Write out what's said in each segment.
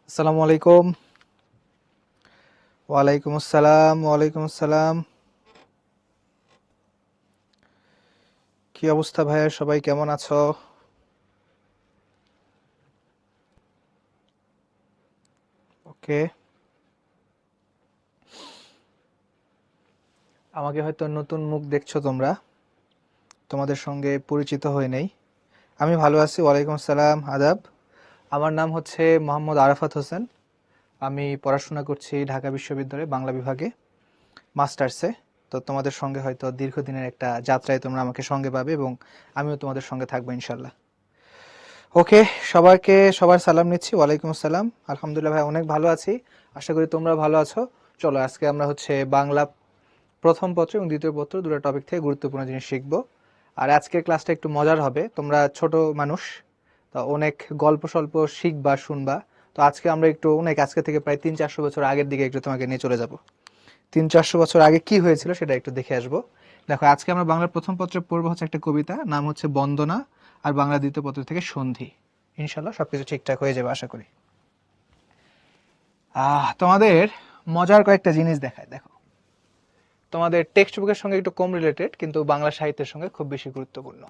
আসসালামু আলাইকুম। ওয়ালাইকুম আসসালাম। ওয়ালাইকুম আসসালাম। কি অবস্থা ভাইয়া, সবাই কেমন আছো? ওকে। আমাকে হয়তো নতুন মুখ দেখছো তোমরা, তোমাদের সঙ্গে পরিচিত হয়ে নেই। আমি ভালো আছি, ওয়ালাইকুম আসসালাম, আদাব। আমার নাম হচ্ছে মোহাম্মদ আরাফাত হোসেন। আমি পড়াশোনা করছি ঢাকা বিশ্ববিদ্যালয়ে বাংলা বিভাগে, মাস্টার্সে। তো তোমাদের সঙ্গে হয়তো দীর্ঘদিনের একটা যাত্রায় তোমরা আমাকে সঙ্গে পাবে এবং আমিও তোমাদের সঙ্গে থাকবো ইনশাল্লাহ। ওকে। সবাইকে সবার সালাম নিচ্ছি, ওয়ালাইকুম আসসালাম। আলহামদুলিল্লাহ ভাই, অনেক ভালো আছি। আশা করি তোমরা ভালো আছো। চলো আজকে আমরা হচ্ছে বাংলা প্রথম পত্র এবং দ্বিতীয় পত্র দুটো টপিক থেকে গুরুত্বপূর্ণ জিনিস শিখবো। আর আজকের ক্লাসটা একটু মজার হবে, তোমরা ছোট মানুষ, তো অনেক গল্প সল্প শিখবা, শুনবা। তো আজকে আমরা একটু আজকে থেকে প্রায় 300-400 বছর আগের দিকে একটু তোমাকে নিয়ে চলে যাব। 300-400 বছর আগে কি হয়েছিল সেটা একটু দেখে আসবো। দেখো, আজকে আমরা বাংলার প্রথম পত্রে পড়বো হচ্ছে একটা কবিতা, নাম হচ্ছে বন্দনা। আর বাংলা দ্বিতীয় পত্র থেকে সন্ধি। ইনশাল্লাহ সবকিছু ঠিকঠাক হয়ে যাবে আশা করি। তোমাদের মজার কয়েকটা জিনিস দেখায়, দেখো। তোমাদের টেক্সট বুকের সঙ্গে একটু কম রিলেটেড, কিন্তু বাংলা সাহিত্যের সঙ্গে খুব বেশি গুরুত্বপূর্ণ।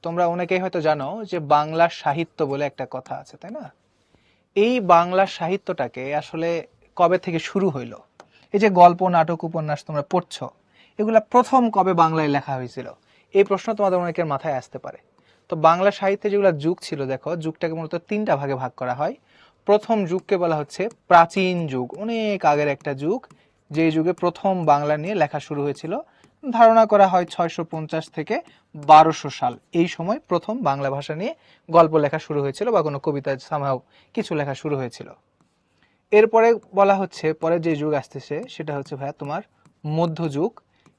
তোমরা অনেকেই হয়তো জানো যে বাংলা সাহিত্য বলে একটা কথা আছে, তাই না? এই বাংলা সাহিত্যটাকে আসলে কবে থেকে শুরু হইলো? এই যে গল্প, নাটক, উপন্যাস তোমরা পড়ছো, এগুলা প্রথম কবে বাংলায় লেখা হয়েছিল? এই প্রশ্ন তোমাদের অনেকের মাথায় আসতে পারে। তো বাংলা সাহিত্যে যেগুলো যুগ ছিল, দেখো, যুগটাকে মূলত তিনটা ভাগে ভাগ করা হয়। প্রথম যুগকে বলা হচ্ছে প্রাচীন যুগ, অনেক আগের একটা যুগ, যে যুগে প্রথম বাংলা নিয়ে লেখা শুরু হয়েছিল। ধারণা করা হয় 650 থেকে 1200 সাল, এই সময় প্রথম বাংলা ভাষা নিয়ে গল্প লেখা শুরু হয়েছিল বা কোনো কবিতা সামহাও কিছু লেখা শুরু হয়েছিল। এরপরে বলা হচ্ছে পরে যে যুগ আসতেছে সেটা হচ্ছে ভাইয়া তোমার মধ্যযুগ।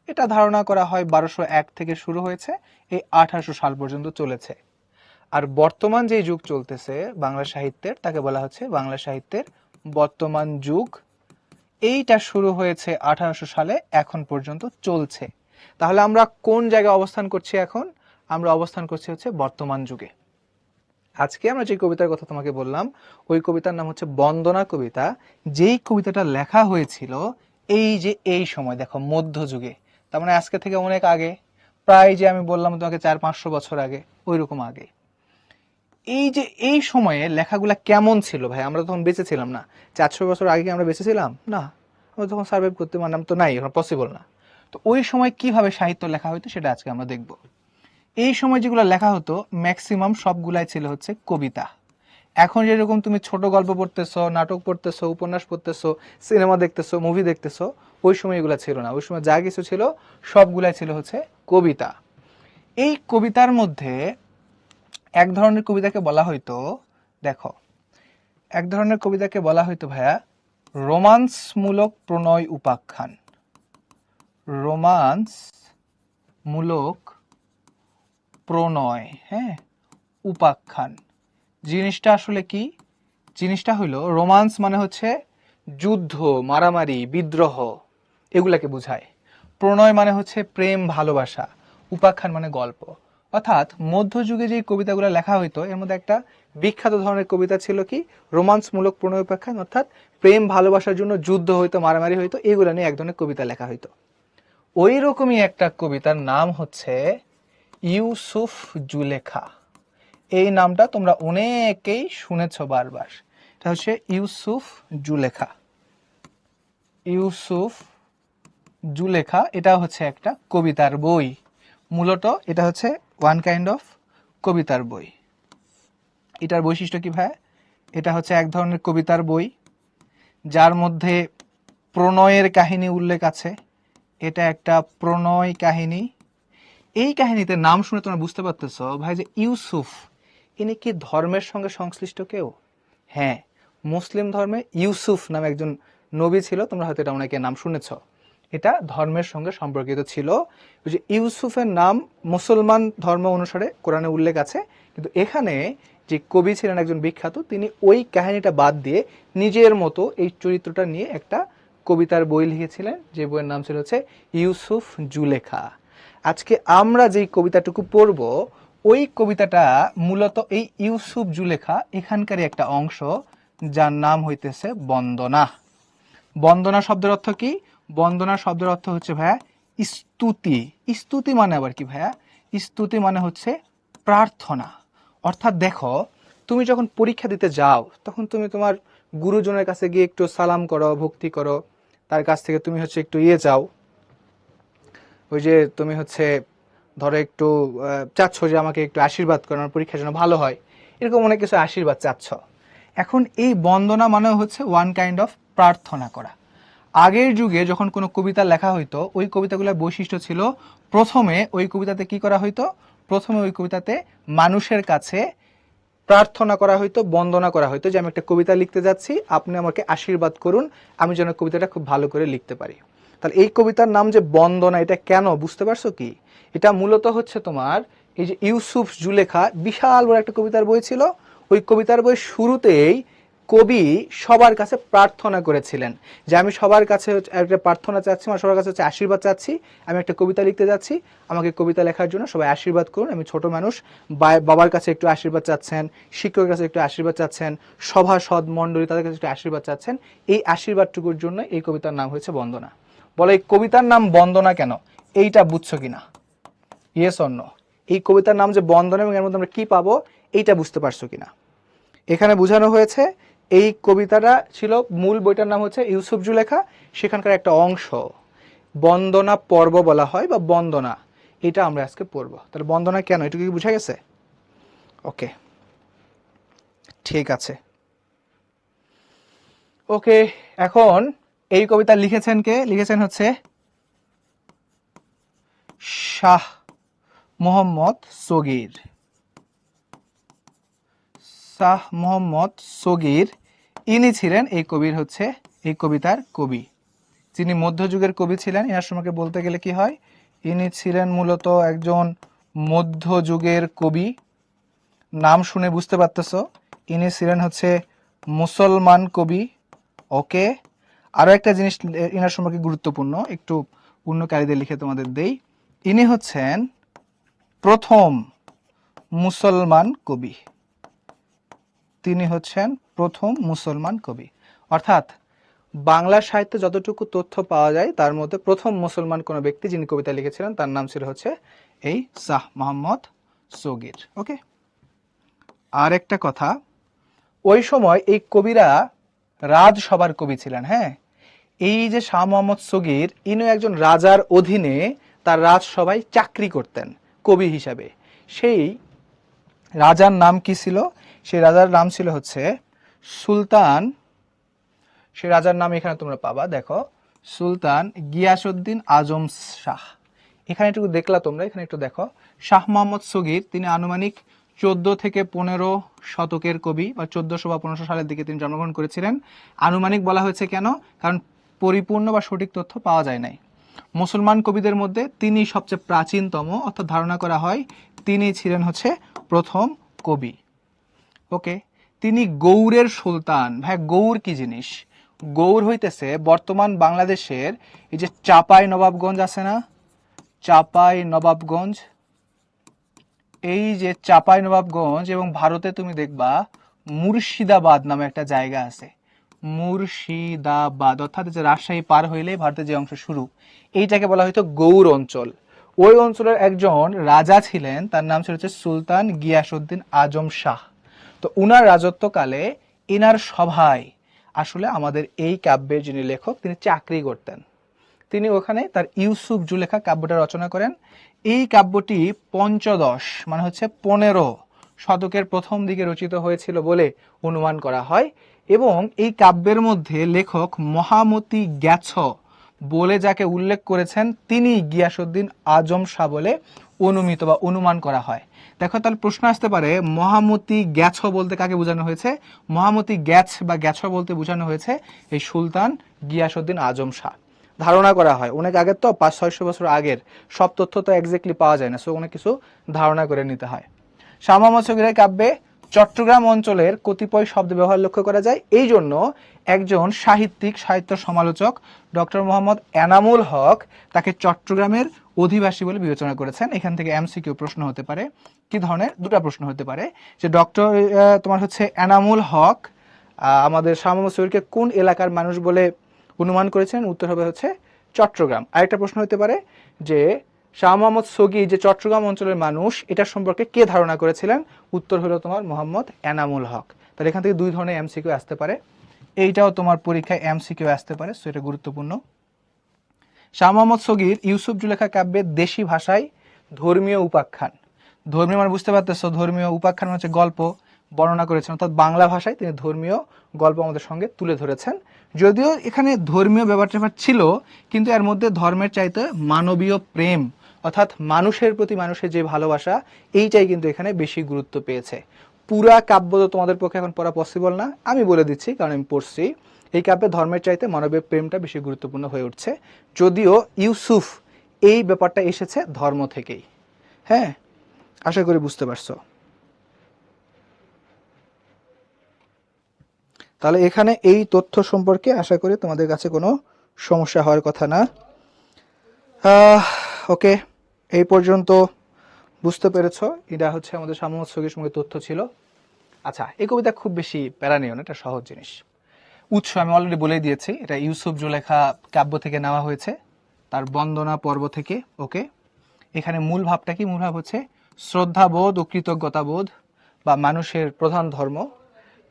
এটা ধারণা করা হয় 1201 থেকে শুরু হয়েছে, এই 1800 সাল পর্যন্ত চলেছে। আর বর্তমান যে যুগ চলতেছে বাংলা সাহিত্যের, তাকে বলা হচ্ছে বাংলা সাহিত্যের বর্তমান যুগ। এইটা শুরু হয়েছে 1800 সালে, এখন পর্যন্ত চলছে। তাহলে আমরা কোন জায়গায় অবস্থান করছি এখন? আমরা অবস্থান করছি হচ্ছে বর্তমান যুগে। আজকে আমরা যে কবিতার কথা তোমাকে বললাম, ওই কবিতার নাম হচ্ছে বন্দনা কবিতা। যেই কবিতাটা লেখা হয়েছিল এই যে এই সময়, দেখো, মধ্যযুগে। তার মানে আজকে থেকে অনেক আগে, প্রায় যে আমি বললাম তোমাকে 400-500 বছর আগে, ওই রকম আগে। এই যে এই সময়ে লেখাগুলা কেমন ছিল ভাই? আমরা তখন বেঁচে ছিলাম না। 400 বছর আগে কি আমরা বেঁচে ছিলাম? না। আমরা তখন সার্ভাইভ করতে পারলাম তো? নাই, এখন পসিবল না। তো ওই সময় কিভাবে সাহিত্য লেখা হইতো সেটা আজকে আমরা দেখব। এই সময় যেগুলো লেখা হতো ম্যাক্সিমাম সবগুলাই ছিল হচ্ছে কবিতা। এখন যেরকম তুমি ছোট গল্প পড়তেছো, নাটক পড়তেছো, উপন্যাস পড়তেছো, সিনেমা দেখতেছো, মুভি দেখতেছো, ওই সময় এগুলো ছিল না। ওই সময় যা কিছু ছিল সবগুলাই ছিল হচ্ছে কবিতা। এই কবিতার মধ্যে এক ধরনের কবিতাকে বলা হয়তো, দেখো, এক ধরনের কবিতাকে বলা হয়তো ভাইয়া রোমান্সমূলক প্রণয় উপাখ্যান। রোমান্স মূলক প্রণয়, হ্যাঁ, উপাখ্যান। জিনিসটা আসলে কি? জিনিসটা হইল, রোমান্স মানে হচ্ছে যুদ্ধ, মারামারি, বিদ্রোহ, এগুলাকে বোঝায়। প্রণয় মানে হচ্ছে প্রেম, ভালোবাসা। উপাখ্যান মানে গল্প। অর্থাৎ মধ্যযুগে যে কবিতাগুলো লেখা হইতো এর মধ্যে একটা বিখ্যাত ধরনের কবিতা ছিল কি? রোমান্সমূলক প্রণয় উপাখ্যান। অর্থাৎ প্রেম ভালোবাসার জন্য যুদ্ধ হইতো, মারামারি হইতো, এগুলো নিয়ে এক ধরনের কবিতা লেখা হইতো। ওই রকমই একটা কবিতার নাম হচ্ছে ইউসুফ জুলেখা। এই নামটা তোমরা অনেকেই শুনেছ বারবার। এটা হচ্ছে ইউসুফ জুলেখা। ইউসুফ জুলেখা এটা হচ্ছে একটা কবিতার বই। মূলত এটা হচ্ছে ওয়ান কাইন্ড অফ কবিতার বই। এটার বৈশিষ্ট্য কি ভাই? এটা হচ্ছে এক ধরনের কবিতার বই যার মধ্যে প্রণয়ের কাহিনী উল্লেখ আছে। এটা একটা প্রণয় কাহিনী। এই কাহিনীতে নাম শুনে তোমরা বুঝতে পারতেছো ভাই যে ইউসুফ ইনি কি ধর্মের সঙ্গে সংশ্লিষ্ট কেউ? হ্যাঁ, মুসলিম ধর্মে ইউসুফ নামে একজন নবী ছিল, তোমরা হয়তো এটা অনেকে নাম শুনেছ। এটা ধর্মের সঙ্গে সম্পর্কিত ছিল। ওই যে ইউসুফের নাম মুসলমান ধর্ম অনুসারে কোরআনে উল্লেখ আছে, কিন্তু এখানে যে কবি ছিলেন একজন বিখ্যাত, তিনি ওই কাহিনীটা বাদ দিয়ে নিজের মতো এই চরিত্রটা নিয়ে একটা কবিতার বই লিখেছিলেন, যে বইয়ের নাম ছিল হচ্ছে ইউসুফ জুলেখা। আজকে আমরা যেই কবিতাটুকু পড়ব, ওই কবিতাটা মূলত এই ইউসুফ জুলেখা এখানকারই একটা অংশ, যার নাম হইতেছে বন্দনা। বন্দনা শব্দের অর্থ কি? বন্দনা শব্দের অর্থ হচ্ছে ভাইয়া স্তুতি। স্তুতি মানে আবার কি ভাইয়া? স্তুতি মানে হচ্ছে প্রার্থনা। অর্থাৎ দেখো, তুমি যখন পরীক্ষা দিতে যাও তখন তুমি তোমার গুরুজনের কাছে গিয়ে একটু সালাম করো, ভক্তি করো, তার কাছ থেকে তুমি হচ্ছে একটু চাও, ওই যে তুমি হচ্ছে ধরো একটু চাচ্ছ যে আমাকে একটু আশীর্বাদ করো, আমার পরীক্ষার জন্য ভালো হয়, এরকম অনেক কিছু আশীর্বাদ চাচ্ছ। এখন এই বন্দনা মানে হচ্ছে ওয়ান কাইন্ড অফ প্রার্থনা করা। আগের যুগে যখন কোনো কবিতা লেখা হইতো, ওই কবিতাগুলোর বৈশিষ্ট্য ছিল প্রথমে ওই কবিতাতে কি করা হইতো? প্রথমে ওই কবিতাতে মানুষের কাছে প্রার্থনা করা হইতো, বন্দনা করা হইতো যে আমি একটা কবিতা লিখতে যাচ্ছি, আপনি আমাকে আশীর্বাদ করুন, আমি যেন কবিতাটা খুব ভালো করে লিখতে পারি। তাহলে এই কবিতার নাম যে বন্দনা, এটা কেন বুঝতে পারছো কি? এটা মূলত হচ্ছে তোমার এই যে ইউসুফ জুলেখা, বিশাল বড় একটা কবিতার বই ছিল। ওই কবিতার বই শুরুতেই কবি সবার কাছে প্রার্থনা করেছিলেন যে আমি সবার কাছে একটা প্রার্থনা চাচ্ছি, আমার সবার কাছে হচ্ছে আশীর্বাদ চাচ্ছি, আমি একটা কবিতা লিখতে যাচ্ছি, আমাকে কবিতা লেখার জন্য সবাই আশীর্বাদ করুন। আমি ছোট মানুষ, বাবার কাছে একটু আশীর্বাদ চাচ্ছেন, শিক্ষকের কাছে একটু আশীর্বাদ চাচ্ছেন, সভাসদ মণ্ডলী তাদের কাছে একটু আশীর্বাদ চাচ্ছেন। এই আশীর্বাদটুকুর জন্য এই কবিতার নাম হয়েছে বন্দনা। বলে এই কবিতার নাম বন্দনা কেন? এইটা বুঝছো কিনা? Yes or no? এই কবিতার নাম যে বন্দনা এবং এর মধ্যে আমরা কি পাবো, এইটা বুঝতে পারছো কিনা? এখানে বোঝানো হয়েছে এই কবিতাটা ছিল, মূল বইটার নাম হচ্ছে ইউসুফ জুলেখা, সেখানকার একটা অংশ বন্দনা পর্ব বলা হয় বা বন্দনা, এটা আমরা আজকে পড়বো। তাহলে বন্দনা কেন, এটুকু কি বুঝা গেছে? ওকে, ঠিক আছে। ওকে, এখন এই কবিতা লিখেছেন কে? লিখেছেন হচ্ছে শাহ মোহাম্মদ সগীর। শাহ মোহাম্মদ সগীর, ইনি ছিলেন এই কবির হচ্ছে এই কবিতার কবি। যিনি মধ্যযুগের কবি ছিলেন, এনার সম্পর্কে বলতে গেলে কি হয়, ইনি ছিলেন মূলত একজন মধ্যযুগের কবি। নাম শুনে বুঝতে পারতেছো, ইনি ছিলেন হচ্ছে মুসলমান কবি। ওকে, আরও একটা জিনিস ইনার সম্পর্কে গুরুত্বপূর্ণ, একটু অন্য কায়দায় লিখে তোমাদের দেই। ইনি হচ্ছেন প্রথম মুসলমান কবি। তিনি হচ্ছেন প্রথম মুসলমান কবি। অর্থাৎ বাংলা সাহিত্যে যতটুকু তথ্য পাওয়া যায় তার মধ্যে প্রথম মুসলমান কোনো ব্যক্তি যিনি কবিতা লিখেছিলেন তার নাম ছিল হচ্ছে এই শাহ মোহাম্মদ সগীর। ওকে, আর একটা কথা, ওই সময় এই কবিরা রাজসভার কবি ছিলেন। হ্যাঁ, এই যে শাহ মোহাম্মদ সগীর, ইনি একজন রাজার অধীনে তার রাজসভায় চাকরি করতেন কবি হিসাবে। সেই রাজার নাম কি ছিল? সেই রাজার নাম ছিল হচ্ছে সুলতান। সেই রাজার নাম এখানে তোমরা পাবা, দেখো, সুলতান গিয়াসউদ্দিন আজম শাহ। এখানে একটু দেখলা তোমরা, এখানে একটু দেখো, শাহ মোহাম্মদ সগীর তিনি আনুমানিক 14 থেকে 15 শতকের কবি, বা 1400 বা 1500 সালের দিকে তিনি জন্মগ্রহণ করেছিলেন। আনুমানিক বলা হয়েছে কেন? কারণ পরিপূর্ণ বা সঠিক তথ্য পাওয়া যায় নাই। মুসলমান কবিদের মধ্যে তিনি সবচেয়ে প্রাচীনতম, অর্থাৎ ধারণা করা হয় তিনি ছিলেন হচ্ছে প্রথম কবি। ওকে, তিনি গৌড়ের সুলতান। ভাই, গৌড় কি জিনিস? গৌড় হইতেছে বর্তমান বাংলাদেশের এই যে চাপাই নবাবগঞ্জ আছে না, চাপাই নবাবগঞ্জ, এই যে চাপাই নবাবগঞ্জ, এবং ভারতে তুমি দেখবা মুর্শিদাবাদ নামে একটা জায়গা আছে, মুর্শিদাবাদ, অর্থাৎ যে রাজশাহী পার হইলে ভারতের যে অংশ শুরু, এইটাকে বলা হয়তো গৌড় অঞ্চল। ওই অঞ্চলের একজন রাজা ছিলেন, তার নাম ছিল হচ্ছে সুলতান গিয়াসউদ্দিন আজম শাহ। তো উনার রাজত্বকালে ইনার সভায় আসলে আমাদের এই কাব্যের যিনি লেখক তিনি চাকরি করতেন। তিনি ওখানে তার ইউসুফ জুলেখা কাব্যটা রচনা করেন। এই কাব্যটি পঞ্চদশ মানে হচ্ছে 15 শতকের প্রথম দিকে রচিত হয়েছিল বলে অনুমান করা হয়। এবং এই কাব্যের মধ্যে লেখক মহামতি গ্যাছ বলে যাকে উল্লেখ করেছেন তিনি গিয়াসউদ্দিন আজম শাহ বলে অনুমিত বা অনুমান করা হয়। দেখো, তাহলে প্রশ্ন আসতে পারে মহামতি গ্যাছ বলতে কাকে বোঝানো হয়েছে? মহামতি গ্যাছ বা গ্যাছ বলতে বোঝানো হয়েছে এই সুলতান গিয়াসউদ্দিন আজম শাহ। ধারণা করা হয় অনেক আগের, তো 500-600 বছর আগের, সব তথ্য তো এক্স্যাক্টলি পাওয়া যায় না, সো অনেক কিছু ধারণা করে নিতে হয়। শাহ মোহাম্মদ সগীরের কাব্যে চট্টগ্রাম অঞ্চলের কতিপয় শব্দ ব্যবহার লক্ষ্য করা যায়। এই জন্য একজন সাহিত্যিক, সাহিত্য সমালোচক ডক্টর মোহাম্মদ এনামুল হক তাকে চট্টগ্রামের অধিবাসী বলে বিবেচনা করেছেন। এখান থেকে এমসিকিউ প্রশ্ন হতে পারে। কি ধরনের? দুটো প্রশ্ন হতে পারে যে ডক্টর তোমার হচ্ছে এনামুল হক আমাদের শাহ মোহাম্মদ সগিরকে কোন এলাকার মানুষ বলে অনুমান করেছেন? উত্তর হবে হচ্ছে চট্টগ্রাম। আরেকটা প্রশ্ন হতে পারে যে শাহ মোহাম্মদ সগির যে চট্টগ্রাম অঞ্চলের মানুষ, এটা সম্পর্কে কে ধারণা করেছিলেন? উত্তর হলো তোমার মোহাম্মদ এনামুল হক। তাহলে এখান থেকে দুই ধরনের এমসিকিউ আসতে পারে, এইটাও তোমার পরীক্ষায় এমসিকিউ আসতে পারে, সো এটা গুরুত্বপূর্ণ। শাহ মোহাম্মদ সগির ইউসুফ জুলেখা কাব্যের দেশি ভাষায় ধর্মীয় উপাখ্যান, ধর্মীয় মানে বুঝতে পারতেছো, ধর্মীয় উপাখ্যান হচ্ছে গল্প বর্ণনা করেছেন, অর্থাৎ বাংলা ভাষায় তিনি ধর্মীয় গল্প আমাদের সঙ্গে তুলে ধরেছেন। যদিও এখানে ধর্মীয় ব্যাপার ছিল, কিন্তু এর মধ্যে ধর্মের চাইতে মানবীয় প্রেম, অর্থাৎ মানুষের প্রতি মানুষের যে ভালোবাসা, এইটাই কিন্তু এখানে বেশি গুরুত্ব পেয়েছে। পুরা কাব্য তো তোমাদের পক্ষে এখন পড়া পসিবল না, আমি বলে দিচ্ছি কারণ আমি পড়ছি। এই কাব্যে ধর্মের চাইতে মানবীয় প্রেমটা বেশি গুরুত্বপূর্ণ হয়ে উঠছে, যদিও ইউসুফ এই ব্যাপারটা এসেছে ধর্ম থেকেই। হ্যাঁ, আশা করি বুঝতে পারছো। তাহলে এখানে এই তথ্য সম্পর্কে আশা করি তোমাদের কাছে কোনো সমস্যা হওয়ার কথা না। ওকে, এই পর্যন্ত বুঝতে পেরেছো। এটা হচ্ছে আমাদের শাহ মোহাম্মদ সগির সঙ্গে তথ্য ছিল। আচ্ছা, এই কবিতা খুব বেশি প্যারা নিও না, এটা সহজ জিনিস। উৎস আমি অলরেডি বলেই দিয়েছি, এটা ইউসুফ জুলেখা কাব্য থেকে নেওয়া হয়েছে, তার বন্দনা পর্ব থেকে। ওকে, এখানে মূল ভাবটা কি? মূল ভাব হচ্ছে শ্রদ্ধাবোধ ও কৃতজ্ঞতাবোধ, বা মানুষের প্রধান ধর্ম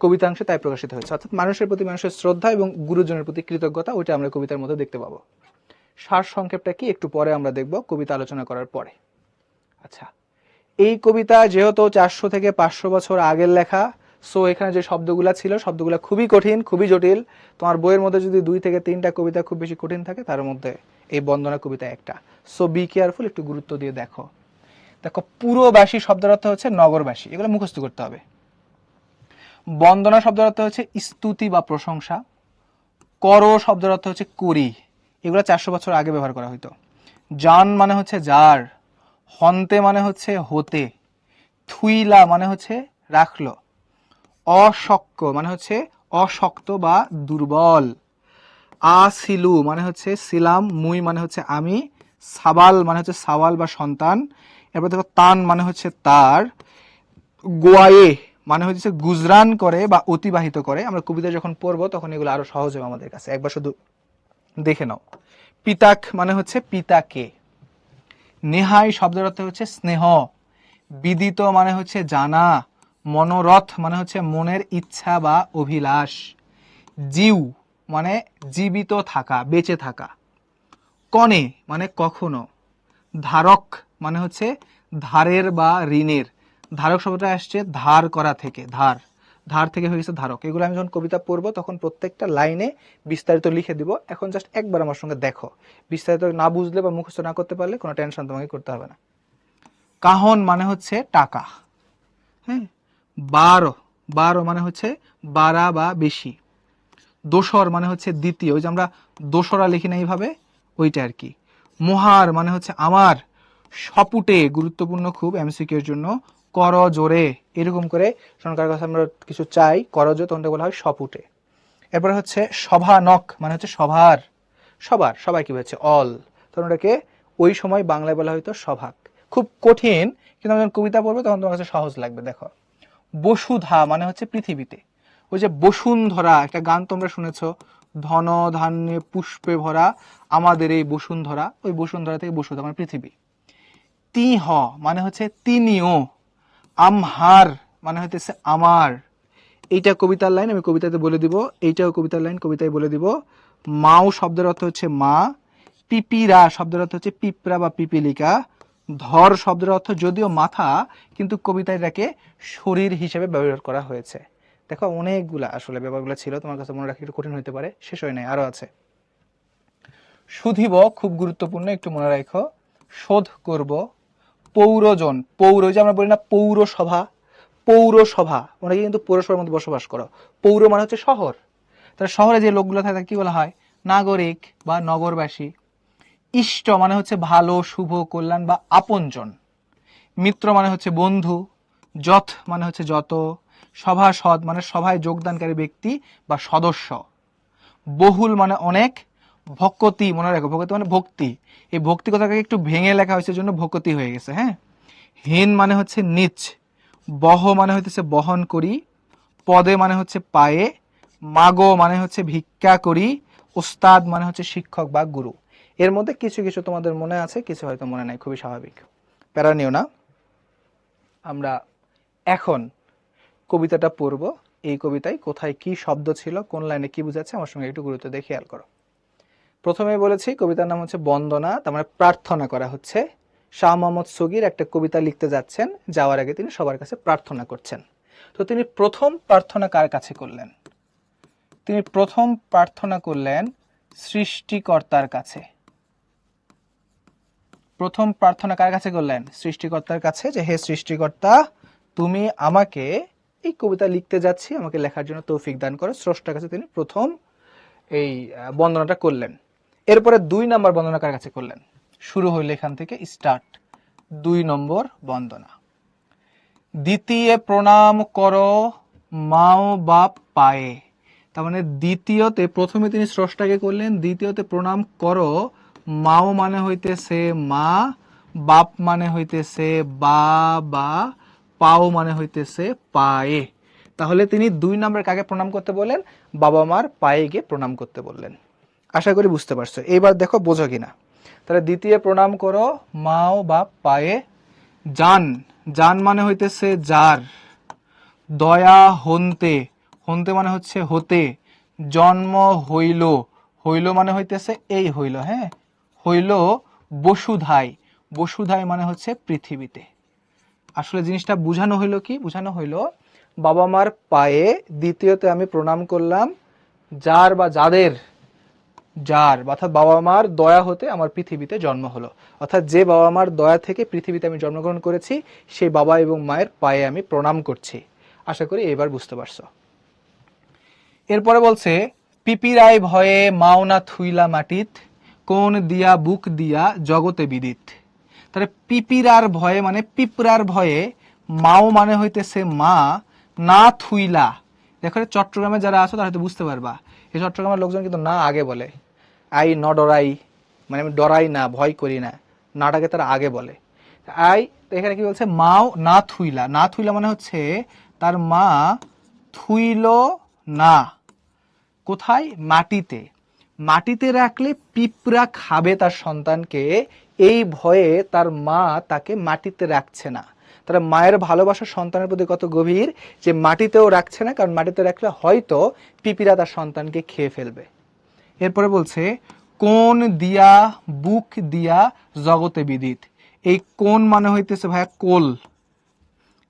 কবিতাংশে তাই প্রকাশিত হয়েছে, অর্থাৎ মানুষের প্রতি মানুষের শ্রদ্ধা এবং গুরুজনের প্রতি কৃতজ্ঞতা, ওইটা আমরা কবিতার মধ্যে দেখতে পাবো। সার সংক্ষেপটা কি একটু পরে আমরা দেখব কবিতা আলোচনা করার পরে। আচ্ছা, এই কবিতা যেহেতু 400 থেকে 500 বছর আগের লেখা, সো এখানে যে শব্দগুলা ছিল শব্দগুলা খুবই কঠিন, খুবই জটিল। তোমার বইয়ের মধ্যে যদি 2 থেকে 3টা কবিতা খুব বেশি কঠিন থাকে, তার মধ্যে এই বন্দনা কবিতা একটা। সো বি কেয়ারফুল, একটু গুরুত্ব দিয়ে দেখো। দেখো, পুরবাসী শব্দের অর্থ হচ্ছে নগরবাসী, এগুলো মুখস্থ করতে হবে। বন্দনা শব্দের অর্থ হচ্ছে স্তুতি বা প্রশংসা। কর শব্দের অর্থ হচ্ছে করি, এগুলো 400 বছর আগে ব্যবহার করা হইতো। জান মানে হচ্ছে যার, হন্তে মানে হচ্ছে হতে, থুইলা মানে হচ্ছে রাখলো, অশক্য মানে হচ্ছে অশক্ত বা দুর্বল, আসিলু মানে হচ্ছে ছিলাম, মুই মানে হচ্ছে আমি, সাবাল মানে হচ্ছে সাওয়াল বা সন্তান। এরপর দেখো তান মানে হচ্ছে তার, গোয়ায়ে মানে হচ্ছে গুজরান করে বা অতিবাহিত করে। আমরা কবিতা যখন পড়বো তখন এগুলো আরো সহজ হবে আমাদের কাছে, একবার শুধু দেখে নাও। পিতাক মানে হচ্ছে পিতাকে। নেহাই শব্দের অর্থ হচ্ছে স্নেহ। বিদিত মানে হচ্ছে জানা। মনোরথ মানে হচ্ছে মনের ইচ্ছা বা অভিলাষ। জিউ মানে জীবিত থাকা, বেঁচে থাকা। কনে মানে কখনো। ধারক মানে হচ্ছে ধারের বা ঋণের। ধারক শব্দটা আসছে ধার করা থেকে, ধার, ধার থেকে হয়ে গেছে ধারক। এগুলো আমি যখন কবিতা পড়বো তখন প্রত্যেকটা লাইনে বিস্তারিত লিখে দিব। এখন জাস্ট একবার আমার সঙ্গে দেখো, বিস্তারিত না বুঝলে বা মুখস্থ না করতে পারলে কোনো টেনশন তোমাকে করতে হবে না। কাহন মানে হচ্ছে টাকা। হ্যাঁ, বারো, বারো মানে হচ্ছে বাড়া বা বেশি। দোসর মানে হচ্ছে দ্বিতীয়, ওই যে আমরা দোসরা লিখি না এইভাবে, ওইটা আর কি। মোহার মানে হচ্ছে আমার। সপুটে, গুরুত্বপূর্ণ খুব এমসিকিউ এর জন্য। কর জোরে, এরকম করে সরকারের কাছে আমরা কিছু চাই, করজোরে, তখন বলা হয় সপুটে। এরপরে হচ্ছে সভানক মানে হচ্ছে সভার, সবার, সবাই কি হচ্ছে অল, তখন ওটাকে ওই সময় বাংলায় বলা হয়তো সভাক। খুব কঠিন, কিন্তু আমি যখন কবিতা পড়বো তখন তোমার কাছে সহজ লাগবে। দেখো, বসুধা মানে হচ্ছে পৃথিবীতে। ওই যে বসুন্ধরা, একটা গান তোমরা শুনেছো, ধন ধান্যে পুষ্পে ভরা আমাদের এই বসুন্ধরা, ওই বসুন্ধরা থেকে বসুধা মানে পৃথিবী। তিহ মানে হচ্ছে তিনিও। আমহার মানে হইতেছে আমার। এইটা কবিতার লাইন, আমি কবিতাতে বলে দিব। এইটাও কবিতার লাইন, কবিতায় বলে দিব। মাও শব্দের অর্থ হচ্ছে মা। পিপিরা শব্দের অর্থ হচ্ছে পিঁপড়া বা পিপিলিকা। ধর শব্দের অর্থ যদিও মাথা, কিন্তু কবিতায় এটাকে শরীর হিসেবে ব্যবহার করা হয়েছে। দেখো, অনেকগুলা আসলে ব্যাপারগুলো ছিল, তোমার কাছে মনে রাখা একটু কঠিন হতে পারে, শেষ হয় নাই, আরো আছে। শুধিব খুব গুরুত্বপূর্ণ, একটু মনে রাখো। শোধ করব। পৌরজন, পৌর, যে আমরা বলি না পৌরসভা, পৌরসভা, অনেকে কিন্তু পৌরসভার মধ্যে বসবাস করো। পৌর মানে হচ্ছে শহর, তাহলে শহরে যে লোকগুলো থাকে কি বলা হয়? নাগরিক বা নগরবাসী। ইষ্ট মানে হচ্ছে ভালো, শুভ, কল্যাণ বা আপনজন। মিত্র মানে হচ্ছে বন্ধু। যথ মানে হচ্ছে যত। সভাসদ মানে সভায় যোগদানকারী ব্যক্তি বা সদস্য। বহুল মানে অনেক। ভকতি, মনে রাখো ভকতি মানে ভক্তি, এই ভক্তি কথাটাকে একটু ভেঙে লেখা হয়েছে জন্য ভকতি হয়ে গেছে। হ্যাঁ, হীন মানে হচ্ছে নিচ। বহ মানে হইতেছে বহন করি। পদে মানে হচ্ছে পায়ে। মাগো মানে হচ্ছে ভিক্ষা করি, উস্তাদ মানে হচ্ছে শিক্ষক বা গুরু। এর মধ্যে কিছু কিছু তোমাদের মনে আছে, কিছু হয়তো মনে নাই, খুবই স্বাভাবিক, প্যারা নিও না। আমরা এখন কবিতাটা পড়ব। এই কবিতায় কোথায় কি শব্দ ছিল, কোন লাইনে কি বুঝাচ্ছে, আমার সঙ্গে একটু গুরুত্ব দিয়ে খেয়াল করো। প্রথমে বলেছি কবিতার নাম হচ্ছে বন্দনা, তার মানে প্রার্থনা করা হচ্ছে। শাহ মোহাম্মদ সগীর একটা কবিতা লিখতে যাচ্ছেন, যাওয়ার আগে তিনি সবার কাছে প্রার্থনা করছেন। তো তিনি প্রথম প্রার্থনা কার কাছে করলেন? তিনি প্রথম প্রার্থনা করলেন সৃষ্টিকর্তার কাছে। প্রথম প্রার্থনা কার কাছে করলেন? সৃষ্টিকর্তার কাছে, যে হে সৃষ্টিকর্তা, তুমি আমাকে এই কবিতা লিখতে যাচ্ছি, আমাকে লেখার জন্য তৌফিক দান করো। স্রষ্টার কাছে তিনি প্রথম এই বন্দনাটা করলেন। এরপরে 2 নম্বর বন্দনা কার কাছে করলেন? শুরু হইল এখান থেকে, স্টার্ট 2 নম্বর বন্দনা। দ্বিতীয় প্রণাম করো মাও বাপ পায়ে। তার মানে দ্বিতীয়তে, প্রথমে তিনি স্রষ্টাকে করলেন, দ্বিতীয়তে প্রণাম করো, মাও মানে হইতেছে মা, বাপ মানে হইতেছে বাবা, পাও মানে হইতেছে পায়ে। তাহলে তিনি 2 নম্বর কাকে প্রণাম করতে বললেন? বাবা মার পায়ে গিয়ে প্রণাম করতে বললেন। আশা করি বুঝতে পারছো। এইবার দেখো বোঝো কিনা। তাহলে দ্বিতীয় প্রণাম করো মাও বাপ পায়ে। জান, জান মানে হইতেছে যার। দয়া হন্তে, হন্তে মানে হচ্ছে হতে। জন্ম হইল, হইল মানে হইতেছে এই হইল, হ্যাঁ, হইল বসুধায়, বসুধায় মানে হচ্ছে পৃথিবীতে। আসলে জিনিসটা বুঝানো হইল কি? বুঝানো হইল বাবা মার পায়ে দ্বিতীয়তে আমি প্রণাম করলাম যার বা যাদের, যার অর্থাৎ বাবা মার দয়া হতে আমার পৃথিবীতে জন্ম হলো, অর্থাৎ যে বাবা মার দয়া থেকে পৃথিবীতে আমি জন্মগ্রহণ করেছি, সেই বাবা এবং মায়ের পায়ে আমি প্রণাম করছি। আশা করি এবার বুঝতে পারছো। এরপরে বলছে পিপিরায় ভয়ে মাওনা থুইলা মাটিত, কোন দিয়া বুক দিয়া জগতে বিদিত। তাহলে পিপিরার ভয়ে মানে পিঁপড়ার ভয়ে, মাও মানে হইতেছে মা, না থুইলা। দেখো চট্টগ্রামে যারা আছো তারা হয়তো বুঝতে পারবা, এই চট্টগ্রামের লোকজন কিন্তু না আগে বলে, আই ন ডরাই, মানে আমি ডরাই না, ভয় করি না, নাটাকে তারা আগে বলে। আই, এখানে কি বলছে? মাও না থুইলা, না থুইলা মানে হচ্ছে তার মা থুইল না। কোথায়? মাটিতে। মাটিতে রাখলে পিঁপড়া খাবে তার সন্তানকে, এই ভয়ে তার মা তাকে মাটিতে রাখছে না। তারা মায়ের ভালোবাসা সন্তানের প্রতি কত গভীর, যে মাটিতেও রাখছে না, কারণ মাটিতে রাখলে হয়তো পিঁপড়া তার সন্তানকে খেয়ে ফেলবে। এরপরে বলছে কোন দিয়া বুক দিয়া জগতে বিদিত। এই কোন মানে হইতেছে ভাইয়া কোল,